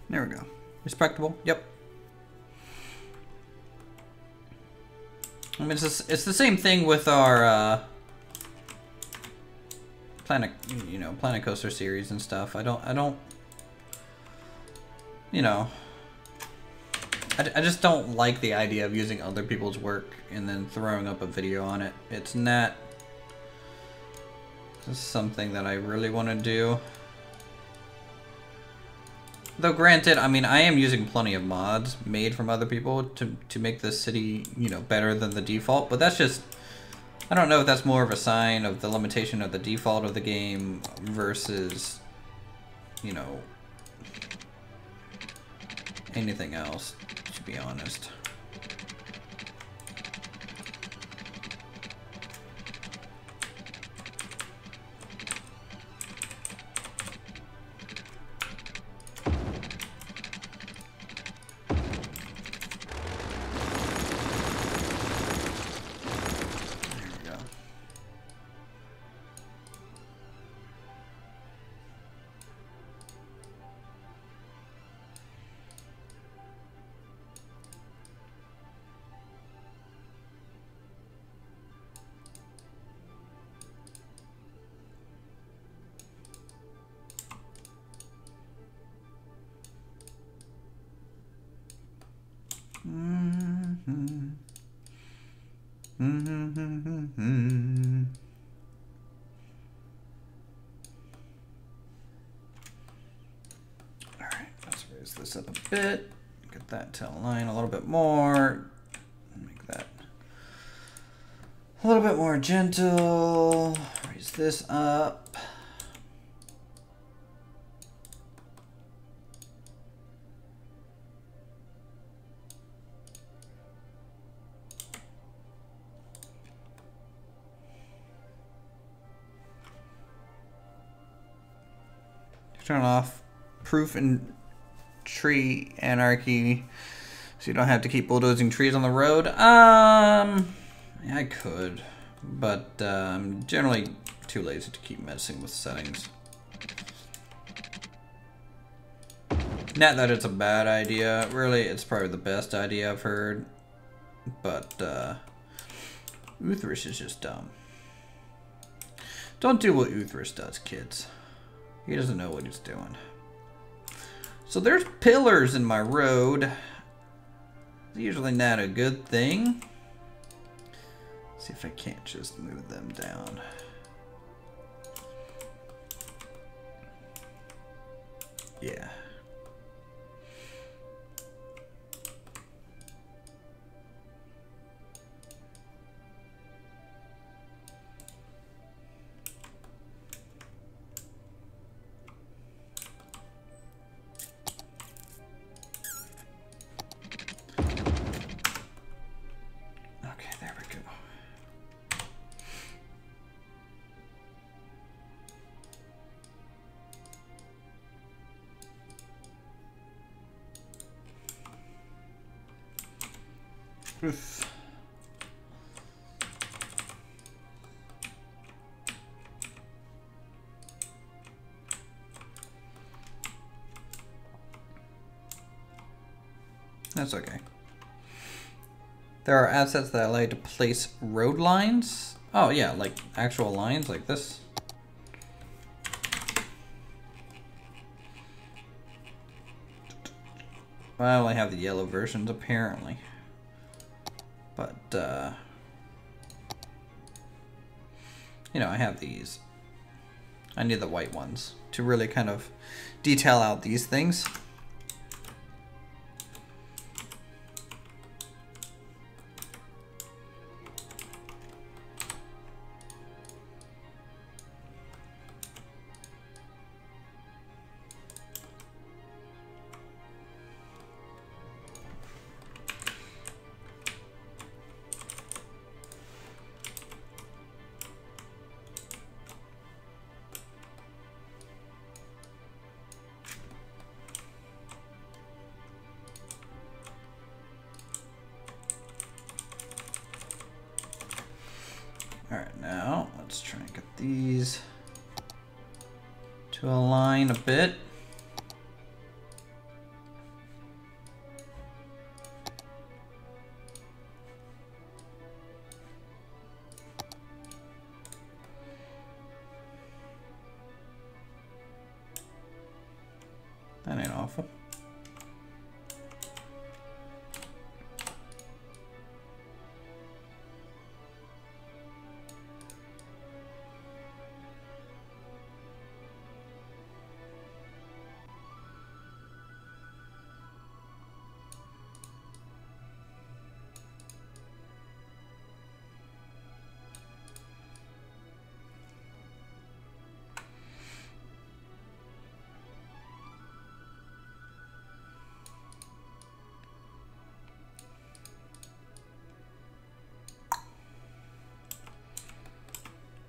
[SPEAKER 1] There we go. Respectable. Yep. I mean, it's the same thing with our Planet Coaster series and stuff. I don't, you know, I just don't like the idea of using other people's work and then throwing up a video on it. It's not something that I really want to do. Though granted, I mean, I am using plenty of mods made from other people to make this city, you know, better than the default, but that's just, I don't know if that's more of a sign of the limitation of the default of the game versus, you know, anything else, to be honest. Alright, let's raise this up a bit. Get that tail line a little bit more. Make that a little bit more gentle. Raise this up. Turn off proof and tree anarchy so you don't have to keep bulldozing trees on the road. Yeah, I could, but I'm generally too lazy to keep messing with settings. Not that it's a bad idea. Really, it's probably the best idea I've heard. But Uthris is just dumb. Don't do what Uthris does, kids. He doesn't know what he's doing. So there's pillars in my road. It's usually not a good thing. Let's see if I can't just move them down. Yeah. Oof. That's okay. There are assets that allow you to place road lines. Oh yeah, like actual lines like this. I only have the yellow versions apparently. But, you know, I have these. I need the white ones to really kind of detail out these things. Alright, now let's try and get these to align a bit. That ain't awful.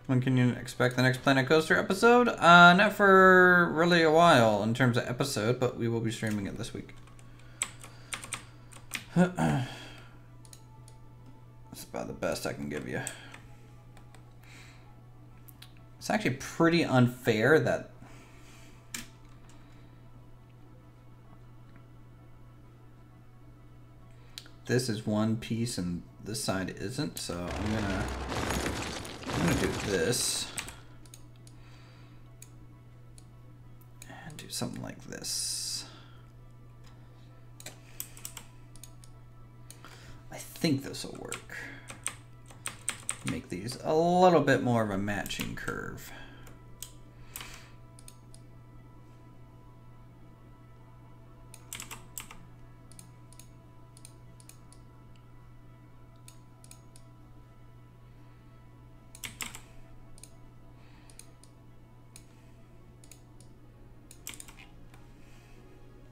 [SPEAKER 1] When can you expect the next Planet Coaster episode? Not for really a while in terms of episode, but we will be streaming it this week. That's about the best I can give you. It's actually pretty unfair that this is one piece and this side isn't, so I'm gonna do this and do something like this. I think this will work. make these a little bit more of a matching curve.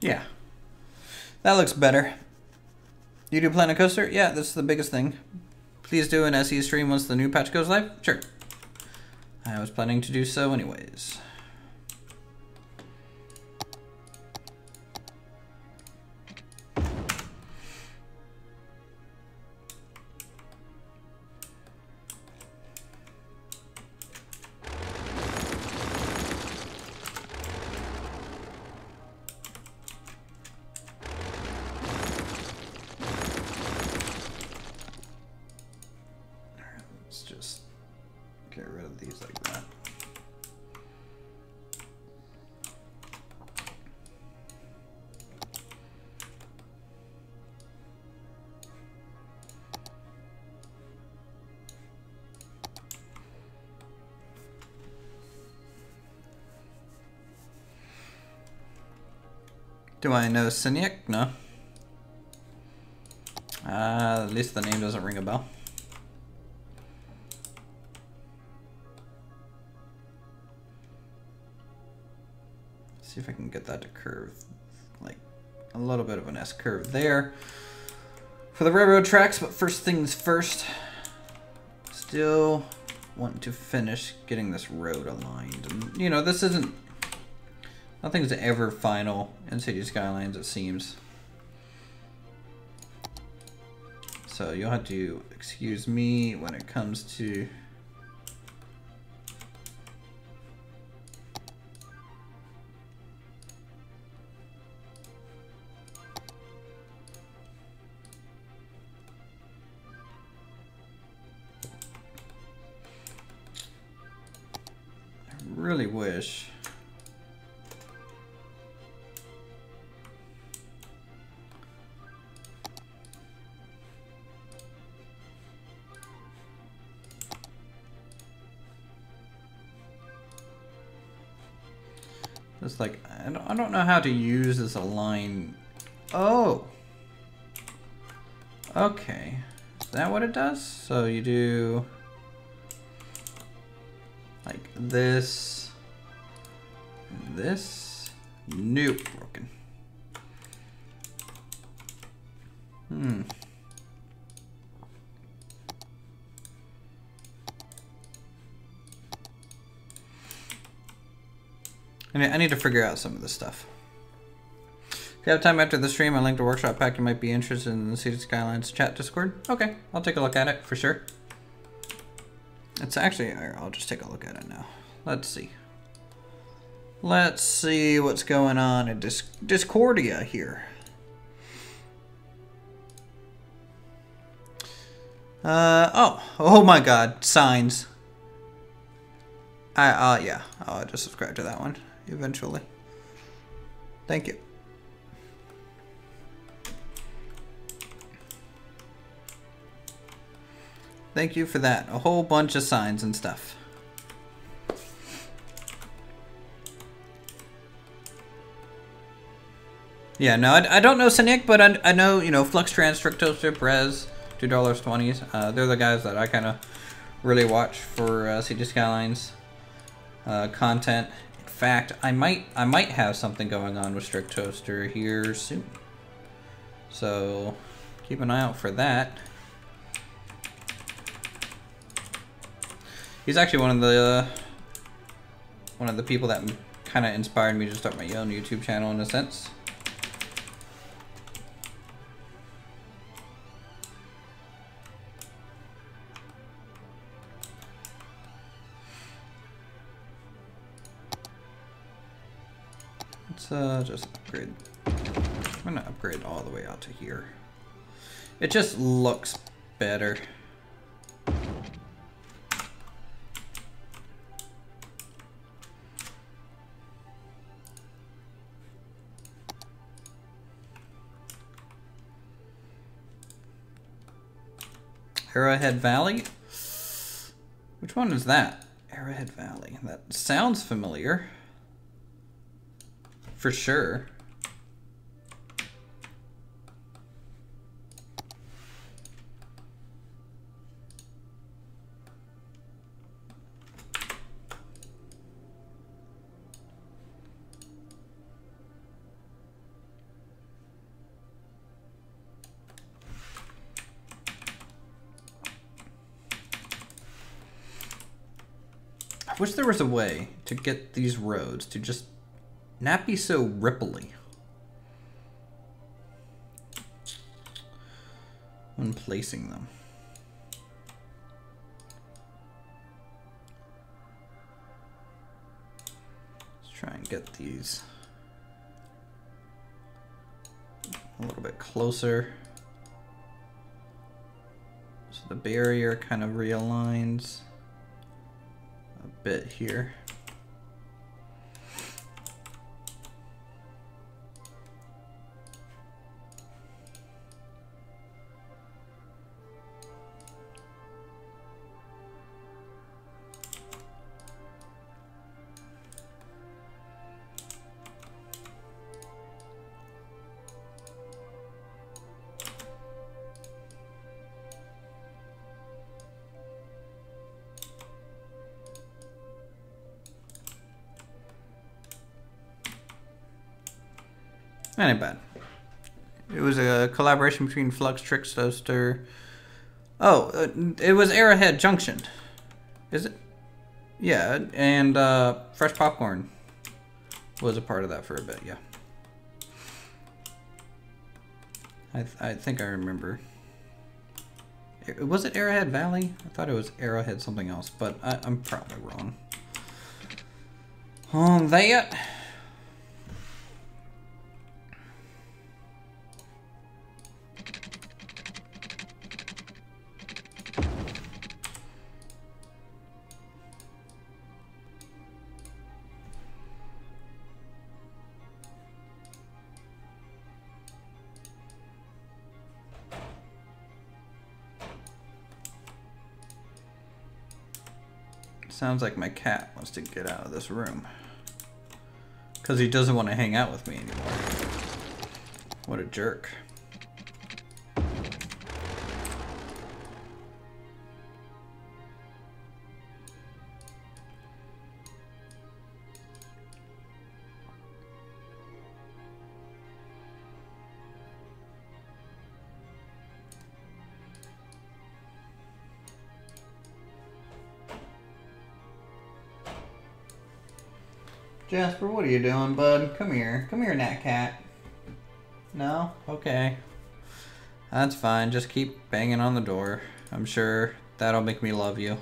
[SPEAKER 1] Yeah, that looks better. You do plan a coaster? Yeah, this is the biggest thing. Please do an SE stream once the new patch goes live? Sure. I was planning to do so anyways. Do I know Cynic? No. At least the name doesn't ring a bell. See if I can get that to curve, like a little bit of an S curve there for the railroad tracks. But first things first, still want to finish getting this road aligned. And you know, this isn't, nothing's ever final in City Skylines, it seems. So you'll have to excuse me when it comes to I really wish it's like I don't know how to use this align. Oh, okay, is that what it does? So you do like this, and this. Nope, broken. I need to figure out some of this stuff. If you have time after the stream, I linked a workshop pack you might be interested in the City Skylines chat Discord. Okay, I'll take a look at it for sure. It's actually, I'll just take a look at it now. Let's see. Let's see what's going on in Discordia here. Oh my God, signs. Yeah, I'll just subscribe to that one eventually. Thank you. Thank you for that. A whole bunch of signs and stuff. Yeah, no, I don't know Cynic, but I know, you know, Flux Trans, Fructose, Perez, $2.20. They're the guys that I kind of really watch for City Skylines content. In fact, I might have something going on with Strict Toaster here soon. So keep an eye out for that. He's actually one of the people that kind of inspired me to start my own YouTube channel in a sense. Let's just upgrade. I'm gonna upgrade all the way out to here. It just looks better. Arrowhead Valley. Which one is that? Arrowhead Valley. That sounds familiar. For sure. I wish there was a way to get these roads to just not be so ripply when placing them. Let's try and get these a little bit closer so the barrier kind of realigns a bit here. That ain't bad. It was a collaboration between Flux, Trickster. Oh, it was Arrowhead Junction. Is it? Yeah, and Fresh Popcorn was a part of that for a bit, yeah. I think I remember. Was it Arrowhead Valley? I thought it was Arrowhead something else, but I'm probably wrong. On that. Sounds like my cat wants to get out of this room. Because he doesn't want to hang out with me anymore. What a jerk. Jasper, what are you doing, bud? Come here. Come here, Nat Cat. No? Okay. That's fine. Just keep banging on the door. I'm sure that'll make me love you.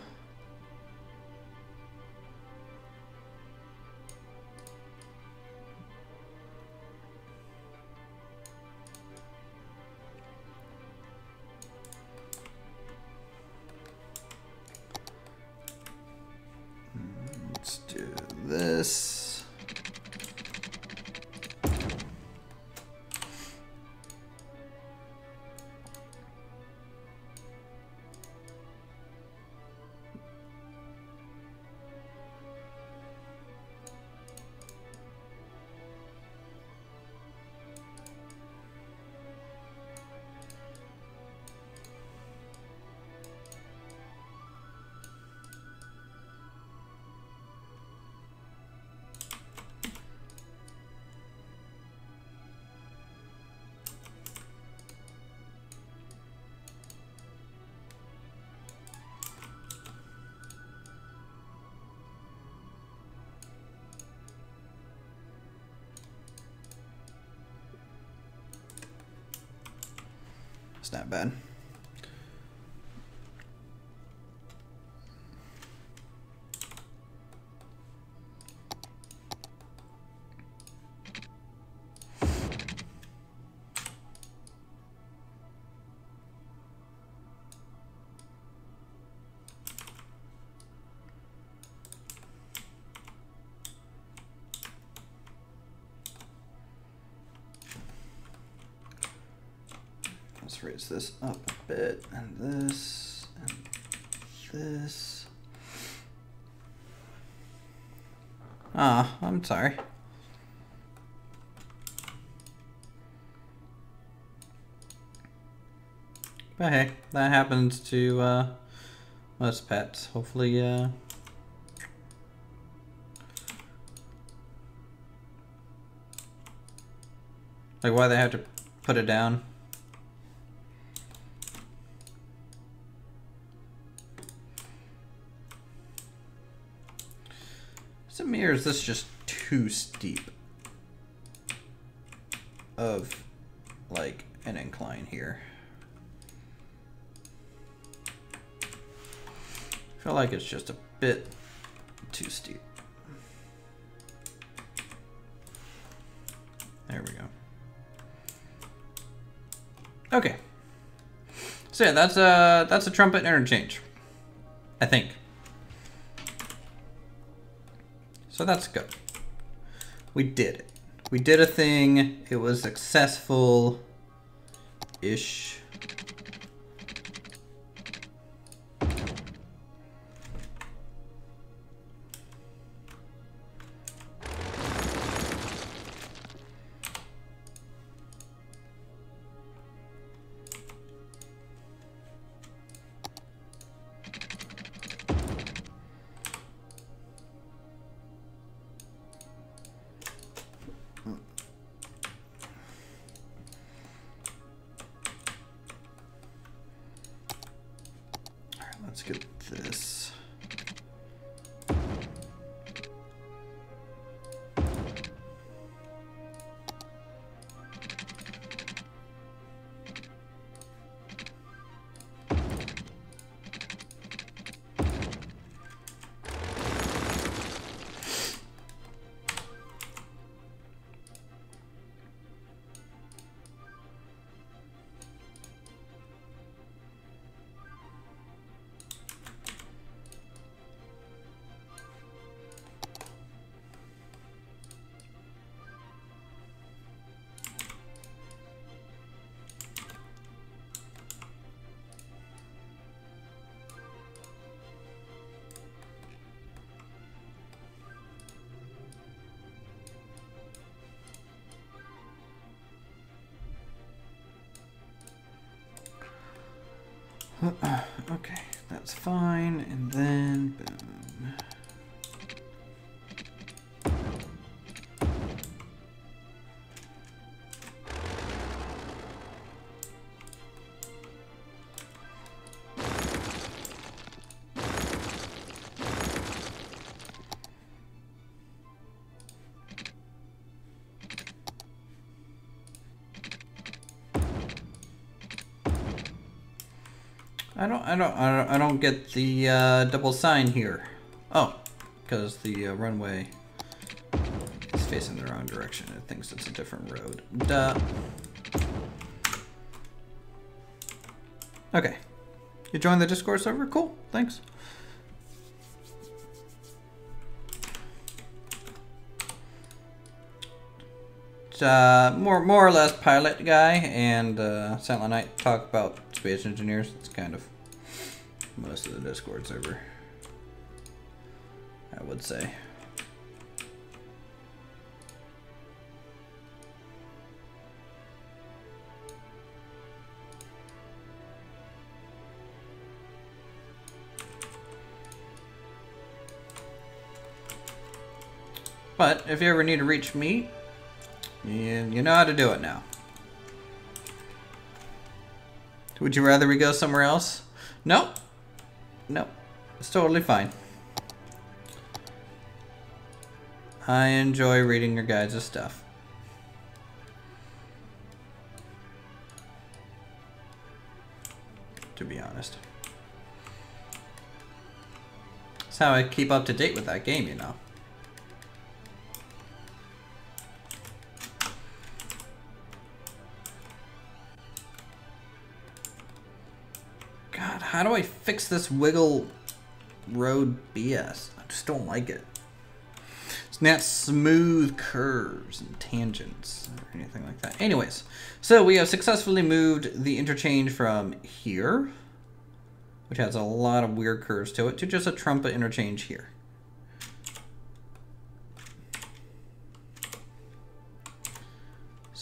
[SPEAKER 1] Let's do this. It's not bad. Let's raise this up a bit, and this, and this. Ah, I'm sorry. But hey, that happens to most pets. Hopefully, like why they have to put it down. To me, or is this just too steep of like an incline here? I feel like it's just a bit too steep. There we go. Okay. So yeah, that's a trumpet interchange, I think. So that's good. We did it. We did a thing. It was successful-ish. Let's get this. Okay, that's fine, and then boom. I don't get the double sign here. Oh, because the runway is facing the wrong direction. It thinks it's a different road. Duh. Okay. You joined the Discord server? Cool. Thanks. More or less pilot guy and Silent Night talk about space engineers. It's kind of most of the Discord server, I would say. But if you ever need to reach me, you know how to do it now. Would you rather we go somewhere else? Nope. Nope. It's totally fine. I enjoy reading your guys' stuff. To be honest. That's how I keep up to date with that game, you know. How do I fix this wiggle road BS? I just don't like it. It's not smooth curves and tangents or anything like that. Anyways, so we have successfully moved the interchange from here, which has a lot of weird curves to it, to just a trumpet interchange here.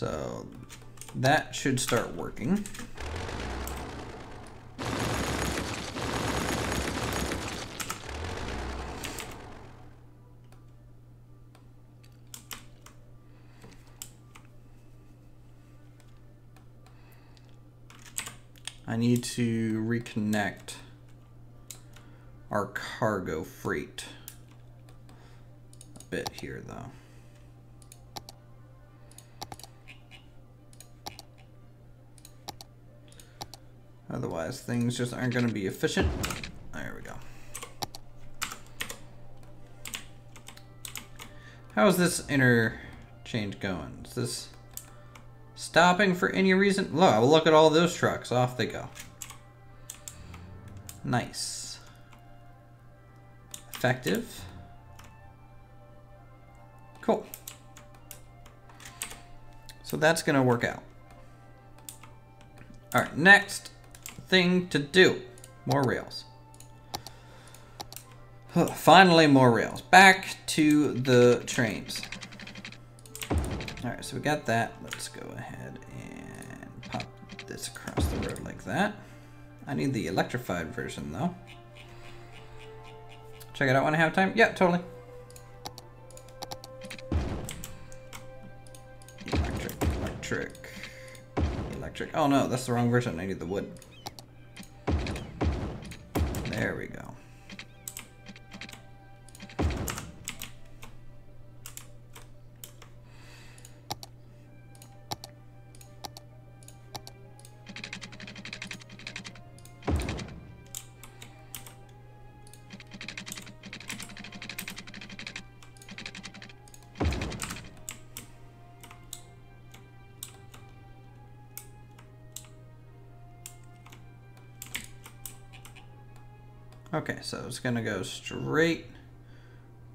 [SPEAKER 1] So that should start working. I need to reconnect our cargo freight a bit here though. Otherwise things just aren't going to be efficient. There we go. How is this interchange going? Is this stopping for any reason? Look at all those trucks. Off they go. Nice. Effective. Cool. So that's going to work out. All right, next thing to do. More rails. Finally, more rails. Back to the trains. All right, so we got that. Let's go ahead and pop this across the road like that. I need the electrified version though. Check it out when I have time. Yeah, totally. Electric. Oh no, that's the wrong version. I need the wood. There we go. Okay, so it's gonna go straight,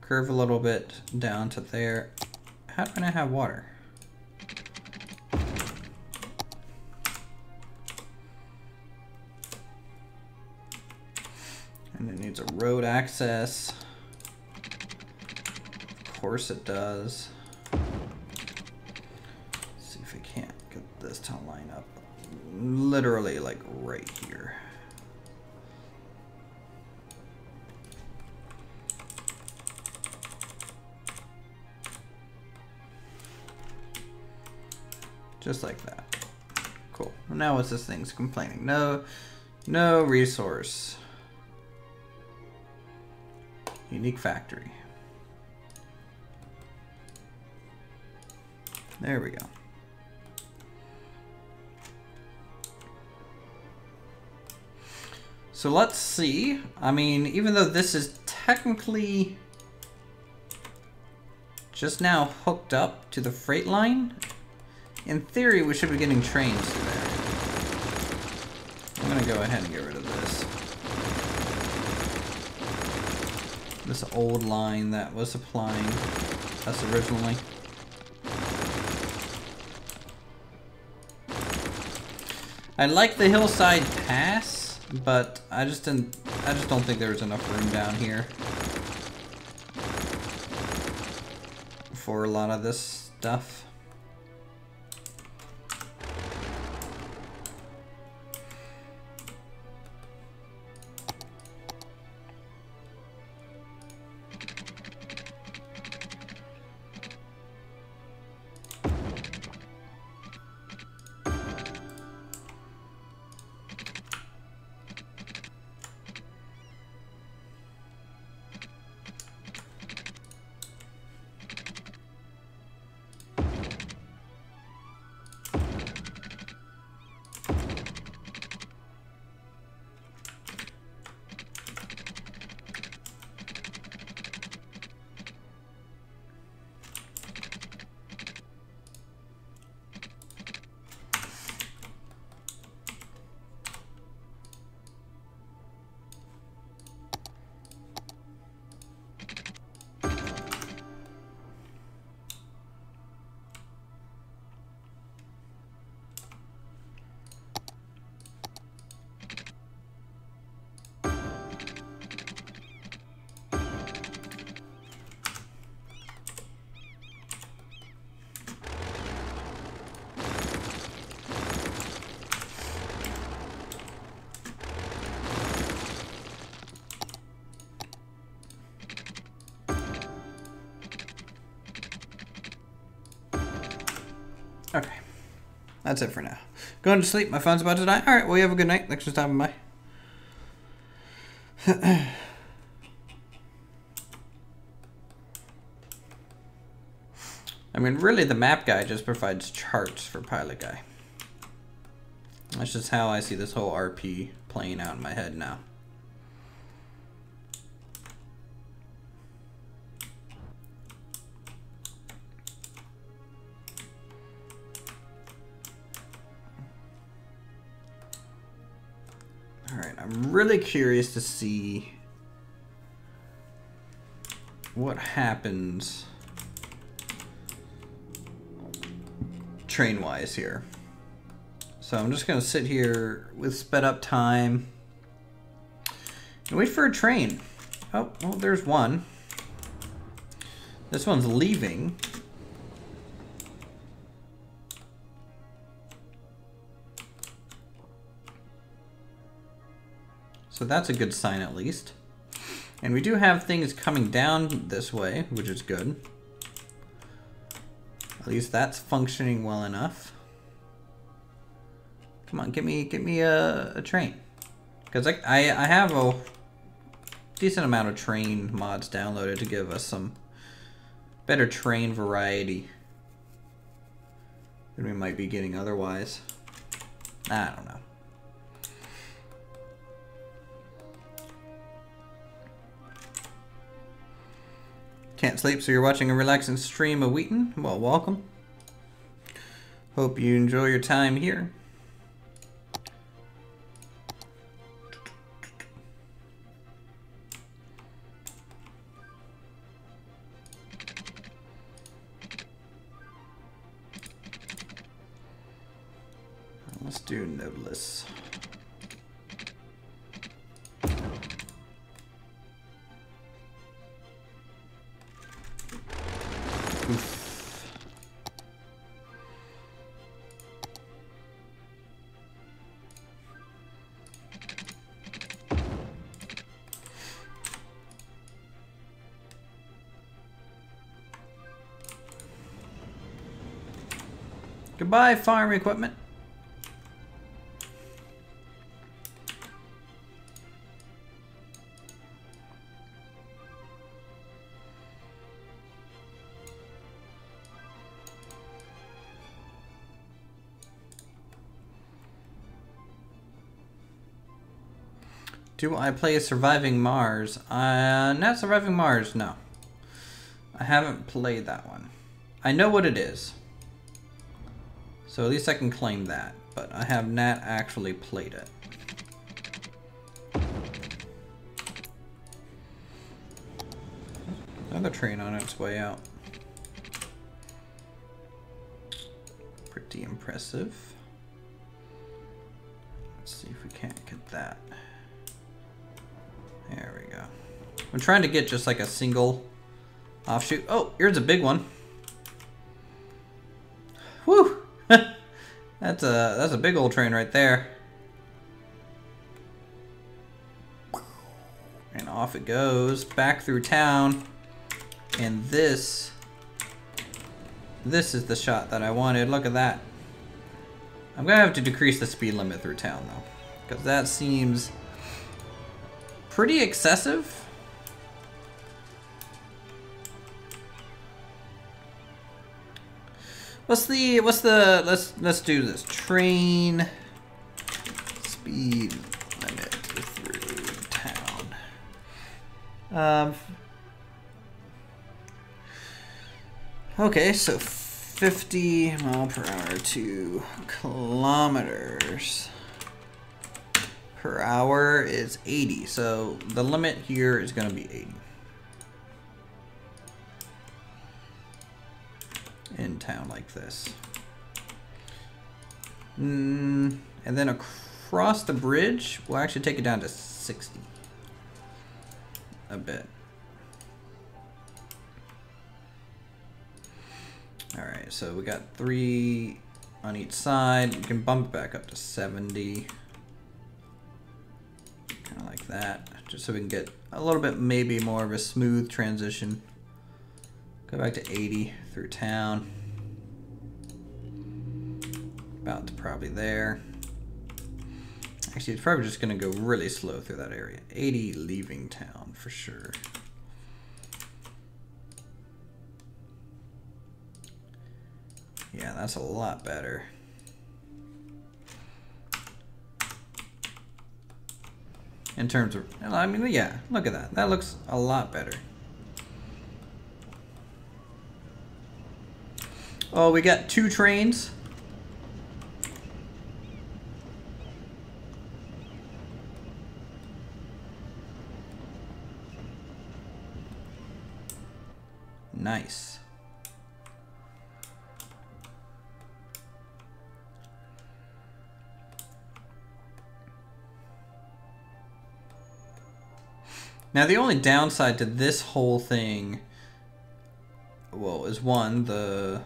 [SPEAKER 1] curve a little bit down to there. How do I not have water? And it needs a road access. Of course it does. Let's see if we can't get this to line up literally like right here. Just like that. Cool. Well, now what's this thing's complaining? No resource. Unique factory. There we go. So let's see. I mean, even though this is technically just now hooked up to the freight line, in theory, we should be getting trains through there. I'm gonna go ahead and get rid of this old line that was supplying us originally. I like the hillside pass, but I just don't think there was enough room down here for a lot of this stuff. Okay. That's it for now. Going to sleep. My phone's about to die. All right. Well, you have a good night. Thanks for stopping by. I mean, really, the map guy just provides charts for pilot guy. That's just how I see this whole RP playing out in my head now. Alright, I'm really curious to see what happens train-wise here. So I'm just going to sit here with sped up time and wait for a train. Oh, well, there's one. This one's leaving. So that's a good sign at least. And we do have things coming down this way, which is good. At least that's functioning well enough. Come on, get me a train. Because I have a decent amount of train mods downloaded to give us some better train variety than we might be getting otherwise. I don't know. Can't sleep, so you're watching a relaxing stream of Wheaton? Well, welcome. Hope you enjoy your time here. Let's do nodeless. Oof. Goodbye, farm equipment. Do I play Surviving Mars? Not Surviving Mars, no. I haven't played that one. I know what it is. So at least I can claim that. But I have not actually played it. Another train on its way out. Pretty impressive. Let's see if we can't get that. There we go. I'm trying to get just like a single offshoot. Oh, here's a big one. Whew! That's a big old train right there. And off it goes, back through town. And this is the shot that I wanted. Look at that. I'm gonna have to decrease the speed limit through town though, because that seems pretty excessive. Let's do this. Train speed limit through town. Okay, so 50 mile per hour to kilometers per hour is 80. So the limit here is going to be 80. In town like this. And then across the bridge, we'll actually take it down to 60. A bit. Alright, so we got 3 on each side. You can bump it back up to 70. Kind of like that. Just so we can get a little bit, maybe more of a smooth transition. Go back to 80 through town. about to probably there. Actually, it's probably just going to go really slow through that area. 80 leaving town for sure. Yeah, that's a lot better. In terms of, I mean, yeah, look at that. That looks a lot better. Oh, we got 2 trains. Nice. Now the only downside to this whole thing, well, is one, the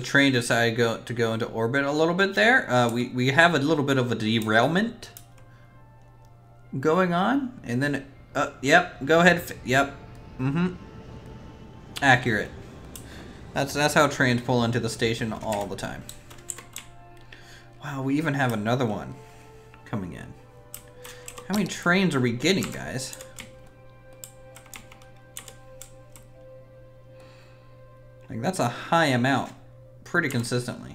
[SPEAKER 1] train decided to go into orbit a little bit there. We have a little bit of a derailment going on, and then yep, go ahead. Yep, accurate. That's how trains pull into the station all the time. Wow, we even have another one coming in. How many trains are we getting, guys? Like, that's a high amount, pretty consistently.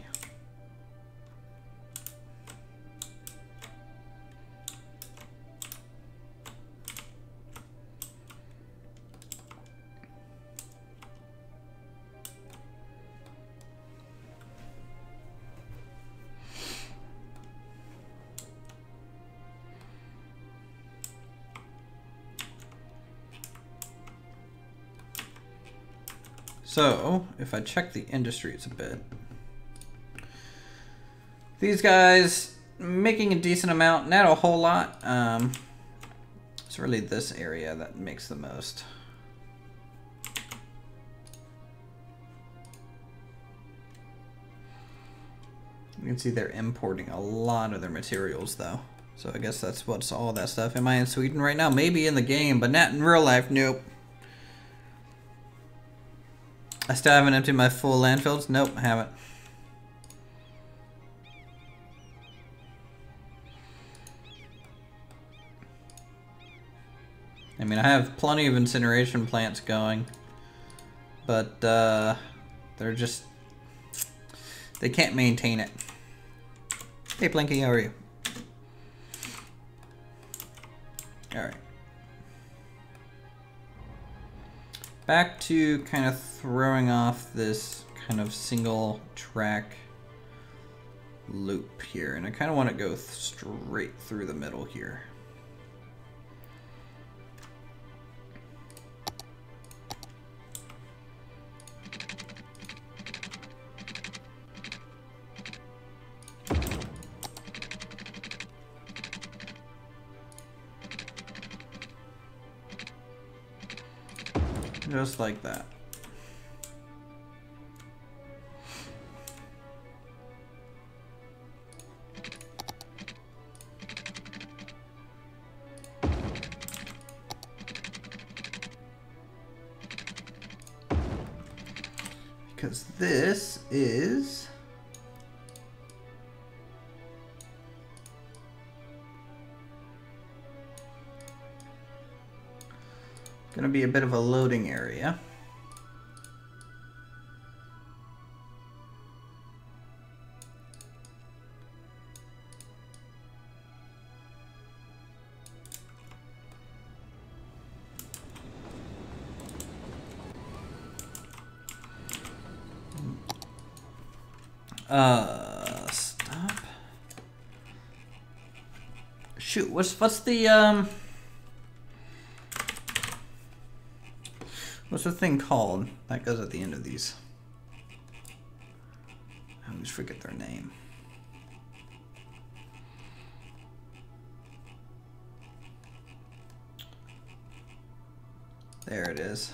[SPEAKER 1] So, if I check the industries a bit, these guys making a decent amount, not a whole lot. It's really this area that makes the most. You can see they're importing a lot of their materials though. So I guess that's what's all that stuff. Am I in Sweden right now? Maybe in the game, but not in real life, nope. I still haven't emptied my full landfills? Nope, I haven't. I mean, I have plenty of incineration plants going, but they're just, they can't maintain it. Hey Blinky, how are you? Alright. Back to kind of throwing off this kind of single track loop here, and I kind of want to go straight through the middle here. Just like that. Because this is going to be a bit of a loading area. Stop. Shoot, what's the what's the thing called that goes at the end of these? I always forget their name. There it is.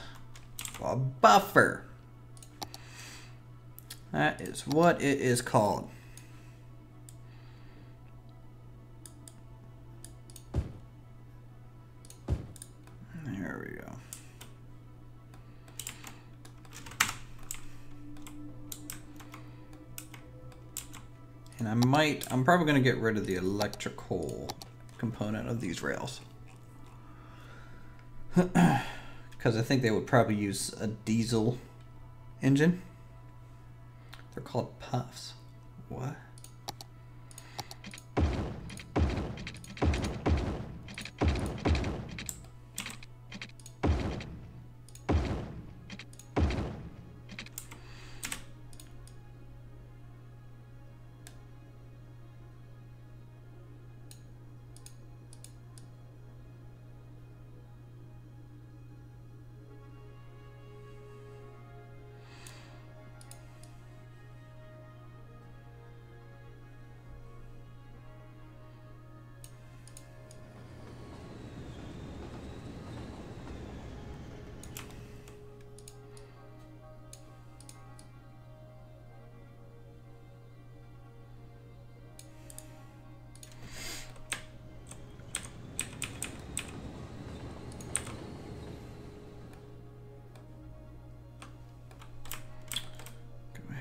[SPEAKER 1] A buffer. That is what it is called. There we go. And I'm probably gonna get rid of the electrical component of these rails. Because I think they would probably use a diesel engine. They're called puffs. What?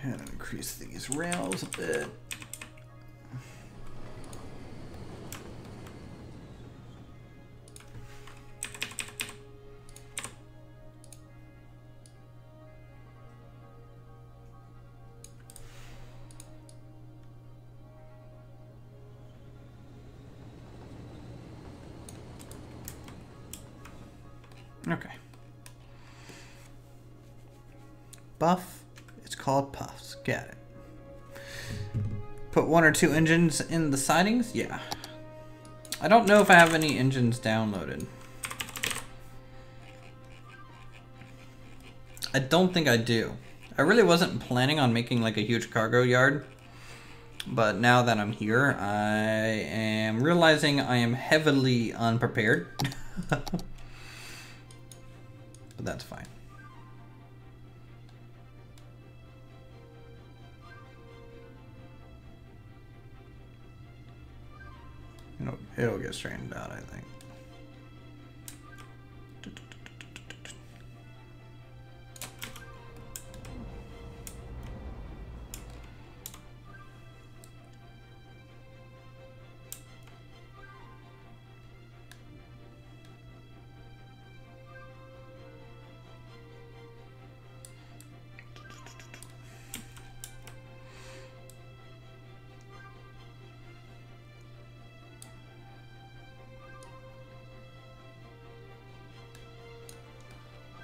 [SPEAKER 1] And increase these rails a bit. Okay. Buff. It's called puffs. Get it. Put 1 or 2 engines in the sidings? Yeah. I don't know if I have any engines downloaded. I don't think I do. I really wasn't planning on making like a huge cargo yard. But now that I'm here, I am realizing I am heavily unprepared. But that's fine. It'll get straightened out, I think.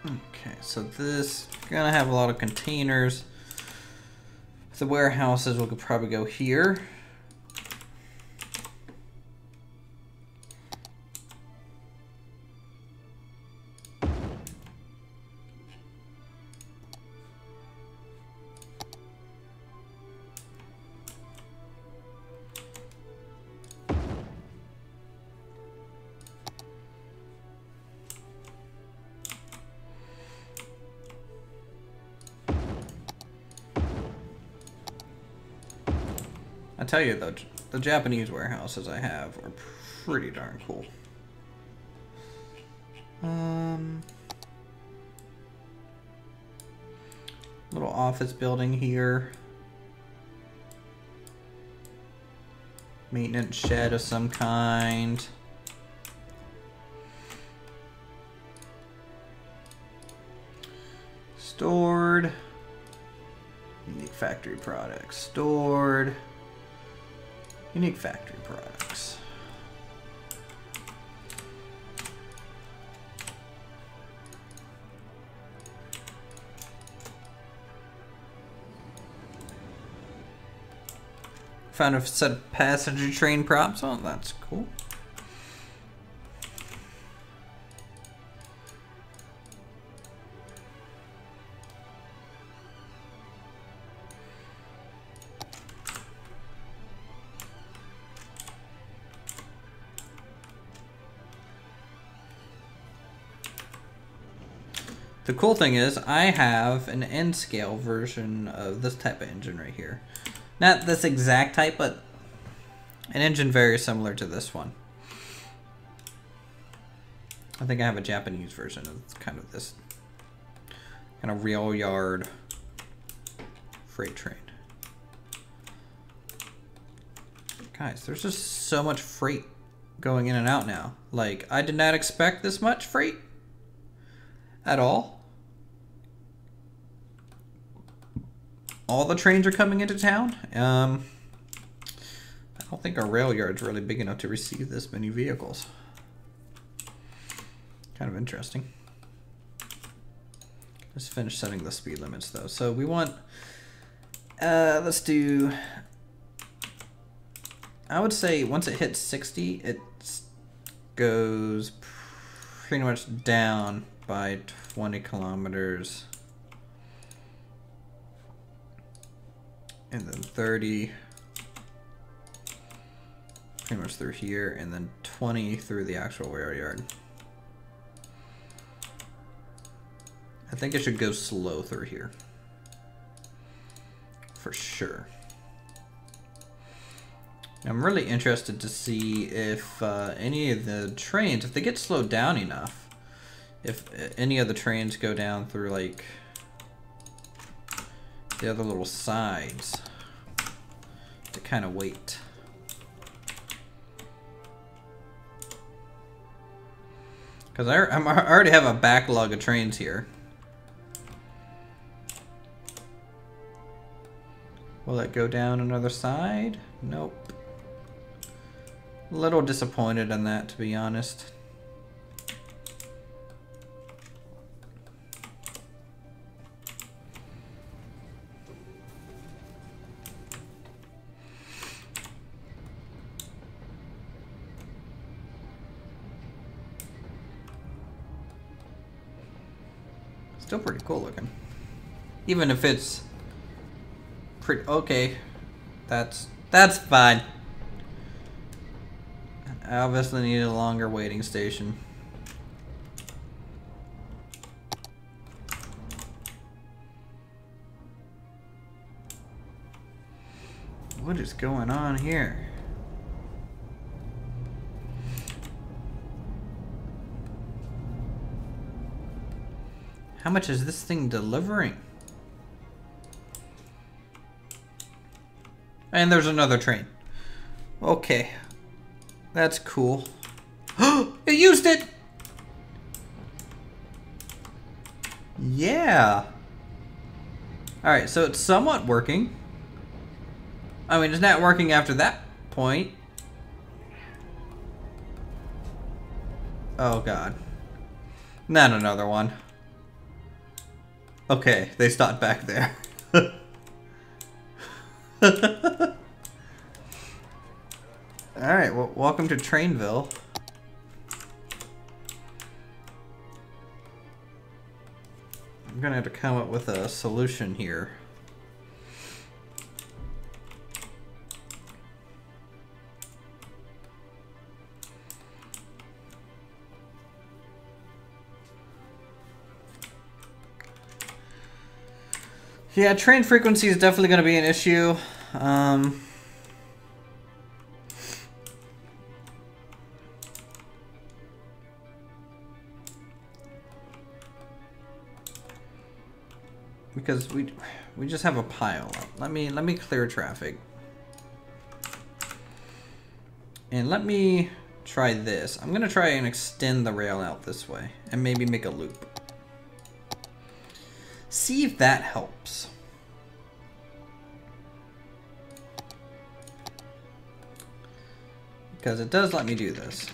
[SPEAKER 1] Okay, so this gonna have a lot of containers. The warehouses will probably go here. I tell you though, the Japanese warehouses I have are pretty darn cool. Little office building here. Maintenance shed of some kind. Stored. Unique factory products. Stored. Unique factory products. Found a set of passenger train props. Oh, that's cool. The cool thing is I have an N scale version of this type of engine right here. Not this exact type, but an engine very similar to this one. I think I have a Japanese version of kind of this kind of rail yard freight train. Guys, there's just so much freight going in and out now. Like, I did not expect this much freight at all. All the trains are coming into town. I don't think our rail yard's really big enough to receive this many vehicles. Kind of interesting. Let's finish setting the speed limits though. So we want, let's do, I would say once it hits 60, it goes pretty much down by 20 kilometers. And then 30, pretty much through here, and then 20 through the actual rail yard. I think it should go slow through here. For sure. I'm really interested to see if any of the trains, if they get slowed down enough, if any of the trains go down through like the other little sides to kind of wait. Because I already have a backlog of trains here. Will it go down another side? Nope. A little disappointed in that, to be honest. Still pretty cool looking. Even if it's pretty okay. That's fine. I obviously need a longer waiting station. What is going on here? How much is this thing delivering? And there's another train. Okay. That's cool. It used it! Yeah. Alright, so it's somewhat working. I mean, it's not working after that point. Oh god. Not another one. Okay, they stopped back there. Alright, well, welcome to Trainville. I'm gonna have to come up with a solution here. Yeah, train frequency is definitely going to be an issue. Because we just have a pile up. Let me clear traffic. And let me try this. I'm going to try and extend the rail out this way and maybe make a loop. See if that helps. Because it does let me do this.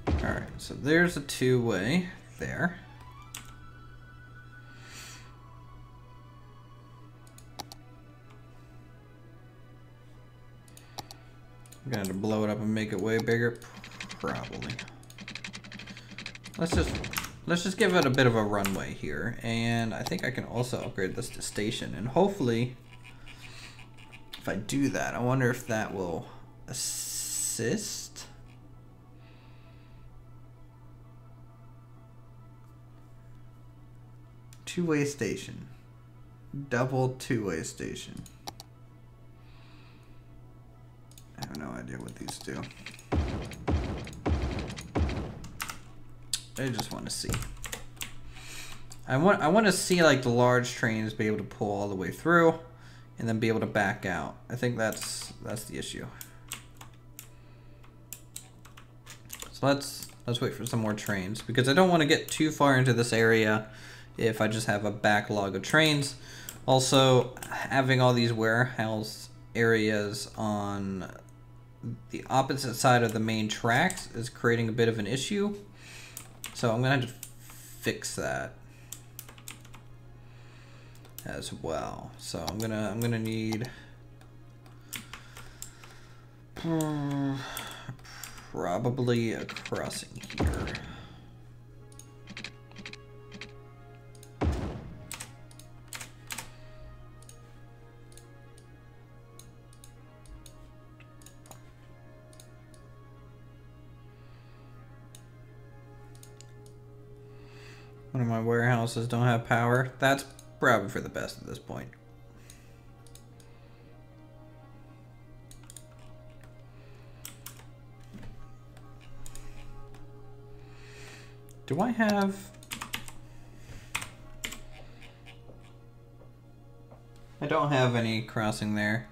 [SPEAKER 1] Alright, so there's a two-way there. I'm gonna have to blow it up and make it way bigger, probably. Let's just give it a bit of a runway here, and I think I can also upgrade this to station. And hopefully, if I do that, I wonder if that will assist. Two-way station, double two-way station. I have no idea what these do. I just want to see. I want to see like the large trains be able to pull all the way through, and then be able to back out. I think that's the issue. So let's wait for some more trains, because I don't want to get too far into this area if I just have a backlog of trains. Also, having all these warehouse areas on the opposite side of the main tracks is creating a bit of an issue. So I'm gonna have to fix that as well. So I'm gonna need probably a crossing here. One of my warehouses don't have power. That's probably for the best at this point. Do I have... I don't have any crossing there.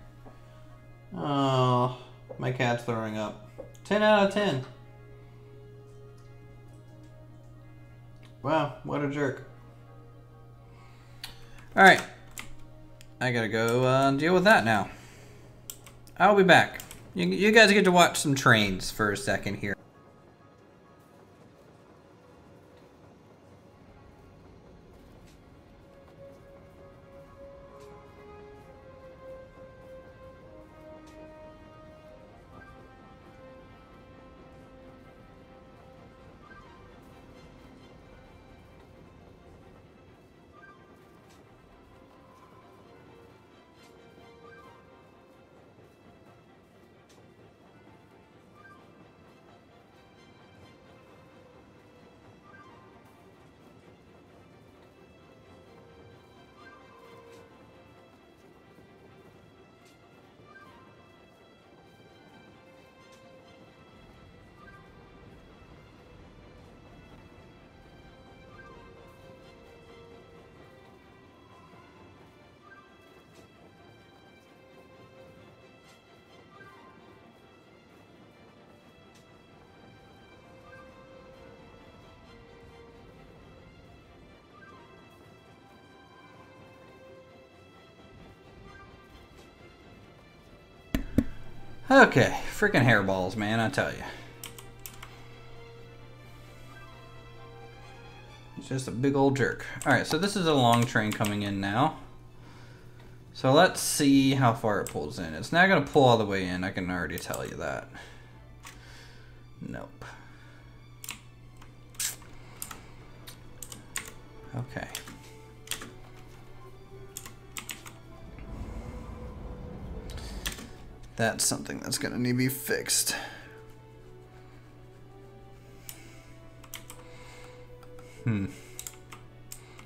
[SPEAKER 1] Oh, my cat's throwing up. 10 out of 10. Wow, what a jerk. Alright. I gotta go deal with that now. I'll be back. You guys get to watch some trains for a second here. Okay, freaking hairballs, man, I tell you. It's just a big old jerk. Alright, so this is a long train coming in now. So let's see how far it pulls in. It's not going to pull all the way in, I can already tell you that. Nope. Okay. That's something that's going to need to be fixed.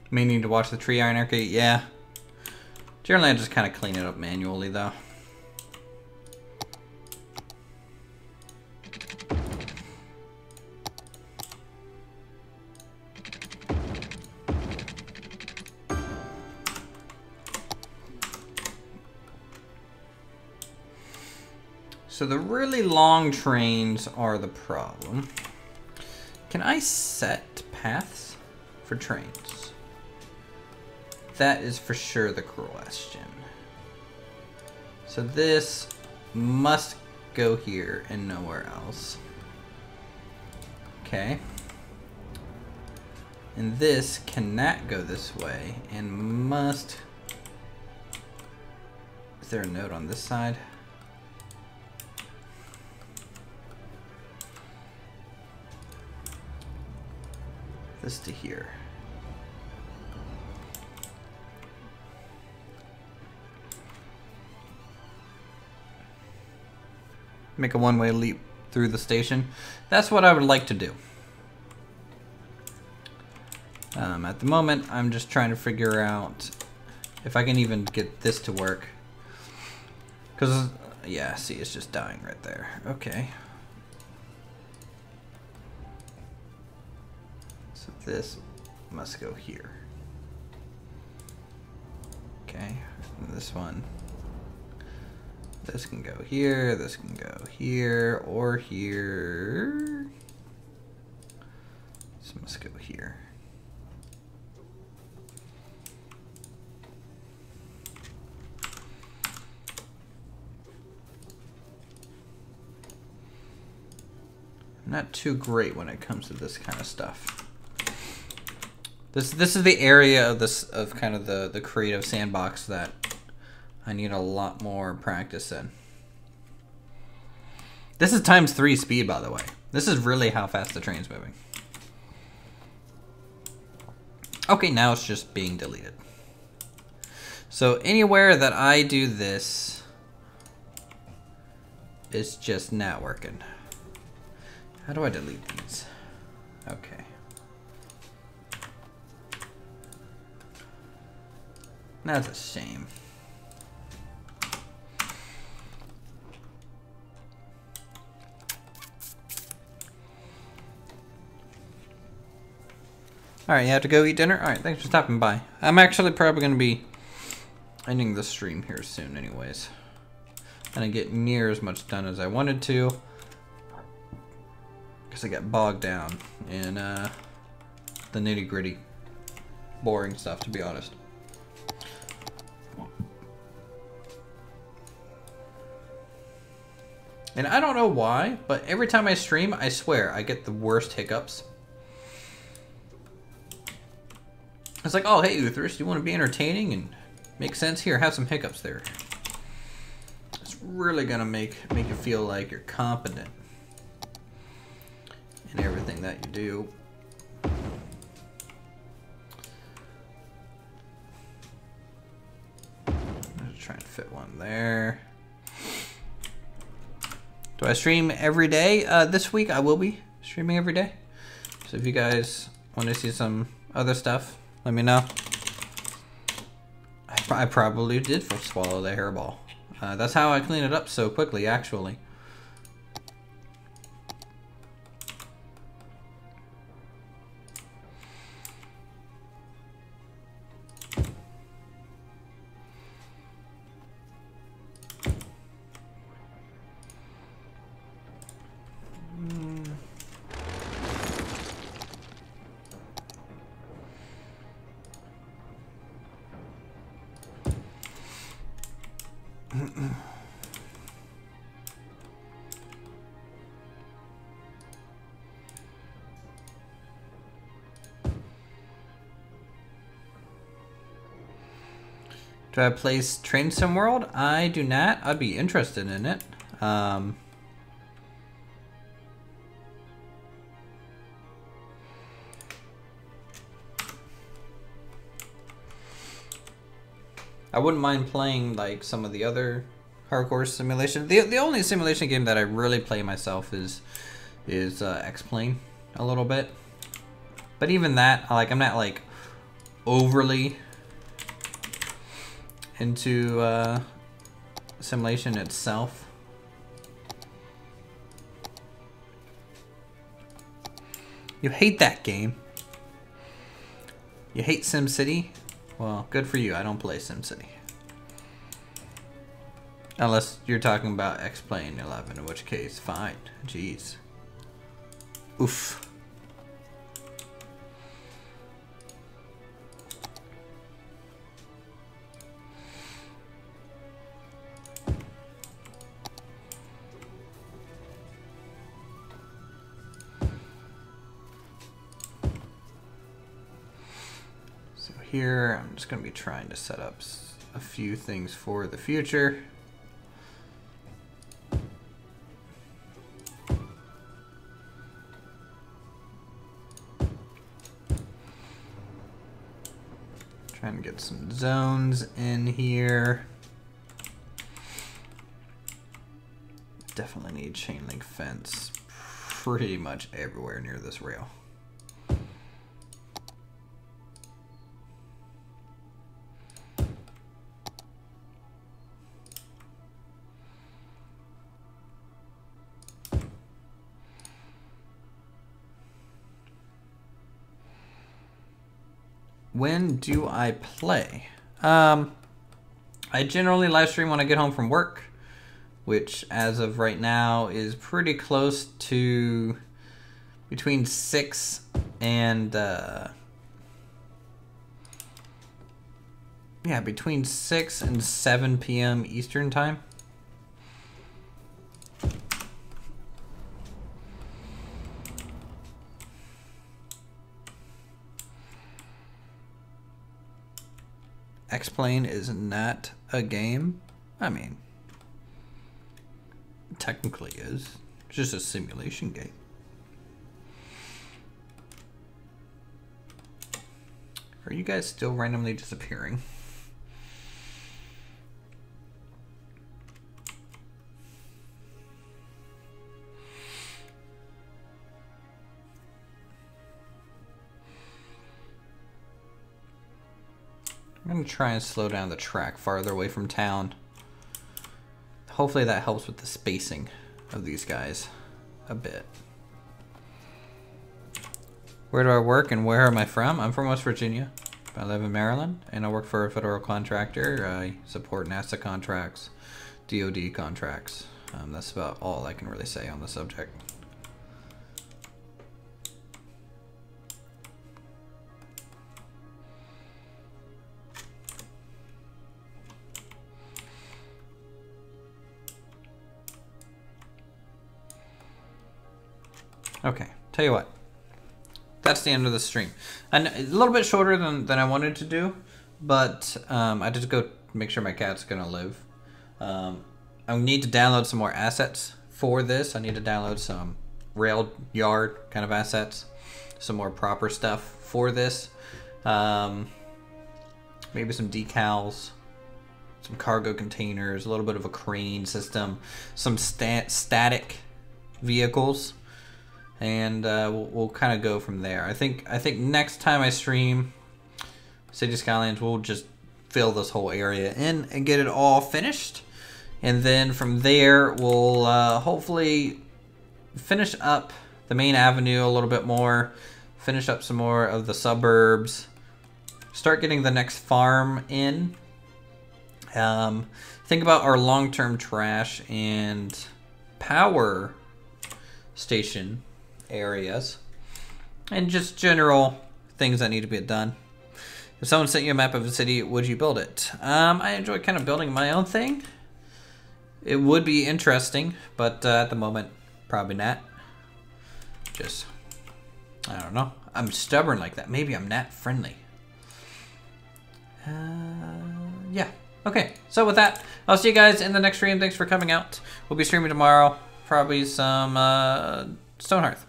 [SPEAKER 1] May need to watch the tree anarchy. Yeah. Generally, I just kind of clean it up manually, though. So the really long trains are the problem. Can I set paths for trains? That is for sure the question. So this must go here and nowhere else. Okay. And this cannot go this way and must... Is there a note on this side? This to here. Make a one-way leap through the station. That's what I would like to do. At the moment, I'm just trying to figure out if I can even get this to work. Because, yeah, see, it's just dying right there. Okay. this must go here. Okay, and this one. This can go here, this can go here, or here. This must go here. I'm not too great when it comes to this kind of stuff. This is the area of kind of the creative sandbox that I need a lot more practice in. This is ×3 speed, by the way. This is really how fast the train's moving. Okay, now it's just being deleted. So anywhere that I do this, it's just not working. How do I delete these? Okay. That's a shame. Alright, you have to go eat dinner? Alright, thanks for stopping by. I'm actually probably going to be ending the stream here soon anyways. I didn't get near as much done as I wanted to, because I got bogged down in the nitty-gritty, boring stuff, to be honest. And I don't know why, but every time I stream, I swear, I get the worst hiccups. It's like, oh, hey, Uthers, do you want to be entertaining and make sense? Here, have some hiccups there. It's really gonna make you feel like you're competent in everything that you do. I'm just trying to fit one there. Do I stream every day? This week I will be streaming every day. So if you guys want to see some other stuff, let me know. I probably did swallow the hairball. That's how I clean it up so quickly, actually. Do I play Train Sim World? I do not. I'd be interested in it. I wouldn't mind playing like some of the other hardcore simulation. The only simulation game that I really play myself is X-Plane a little bit. But even that, I'm not like overly into simulation itself. You hate that game. You hate SimCity? Well, good for you. I don't play SimCity. Unless you're talking about X-Plane 11, in which case, fine. Jeez. Oof. Here, I'm just going to be trying to set up a few things for the future. Trying to get some zones in here. Definitely need chain link fence pretty much everywhere near this rail. when do I play? I generally live stream when I get home from work, which as of right now is pretty close to between 6 and between 6 and 7 p.m. Eastern time. X-Plane is not a game. I mean, it technically is. It's just a simulation game. Are you guys still randomly disappearing? I'm going to try and slow down the track farther away from town. Hopefully that helps with the spacing of these guys a bit. Where do I work and where am I from? I'm from West Virginia. I live in Maryland and I work for a federal contractor. I support NASA contracts, DoD contracts. That's about all I can really say on the subject. Okay, tell you what. That's the end of the stream. And a little bit shorter than I wanted to do, but I just go make sure my cat's gonna live. I need to download some more assets for this. I need to download some rail yard kind of assets, some more proper stuff for this. Maybe some decals, some cargo containers, a little bit of a crane system, some static vehicles. And we'll kind of go from there. I think next time I stream City Skylines, we'll just fill this whole area in and get it all finished. And then from there, we'll hopefully finish up the main avenue a little bit more, finish up some more of the suburbs, start getting the next farm in. Think about our long-term trash and power station areas and just general things that need to be done. If someone sent you a map of a city, would you build it? I enjoy kind of building my own thing. It would be interesting, but at the moment, probably not. Just, I don't know. I'm stubborn like that. Maybe I'm not friendly. Yeah. Okay, so with that, I'll see you guys in the next stream. Thanks for coming out. We'll be streaming tomorrow. Probably some Stonehearth.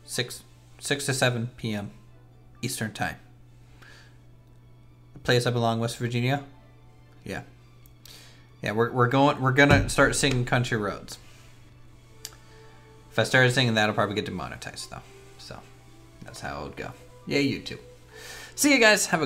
[SPEAKER 1] 6 to 7 p.m. Eastern time. The place I belong, West Virginia. Yeah. Yeah, we're gonna start singing Country Roads. If I started singing that, I'll probably get demonetized though. So that's how it would go. Yeah, YouTube. See you guys. Have a good one.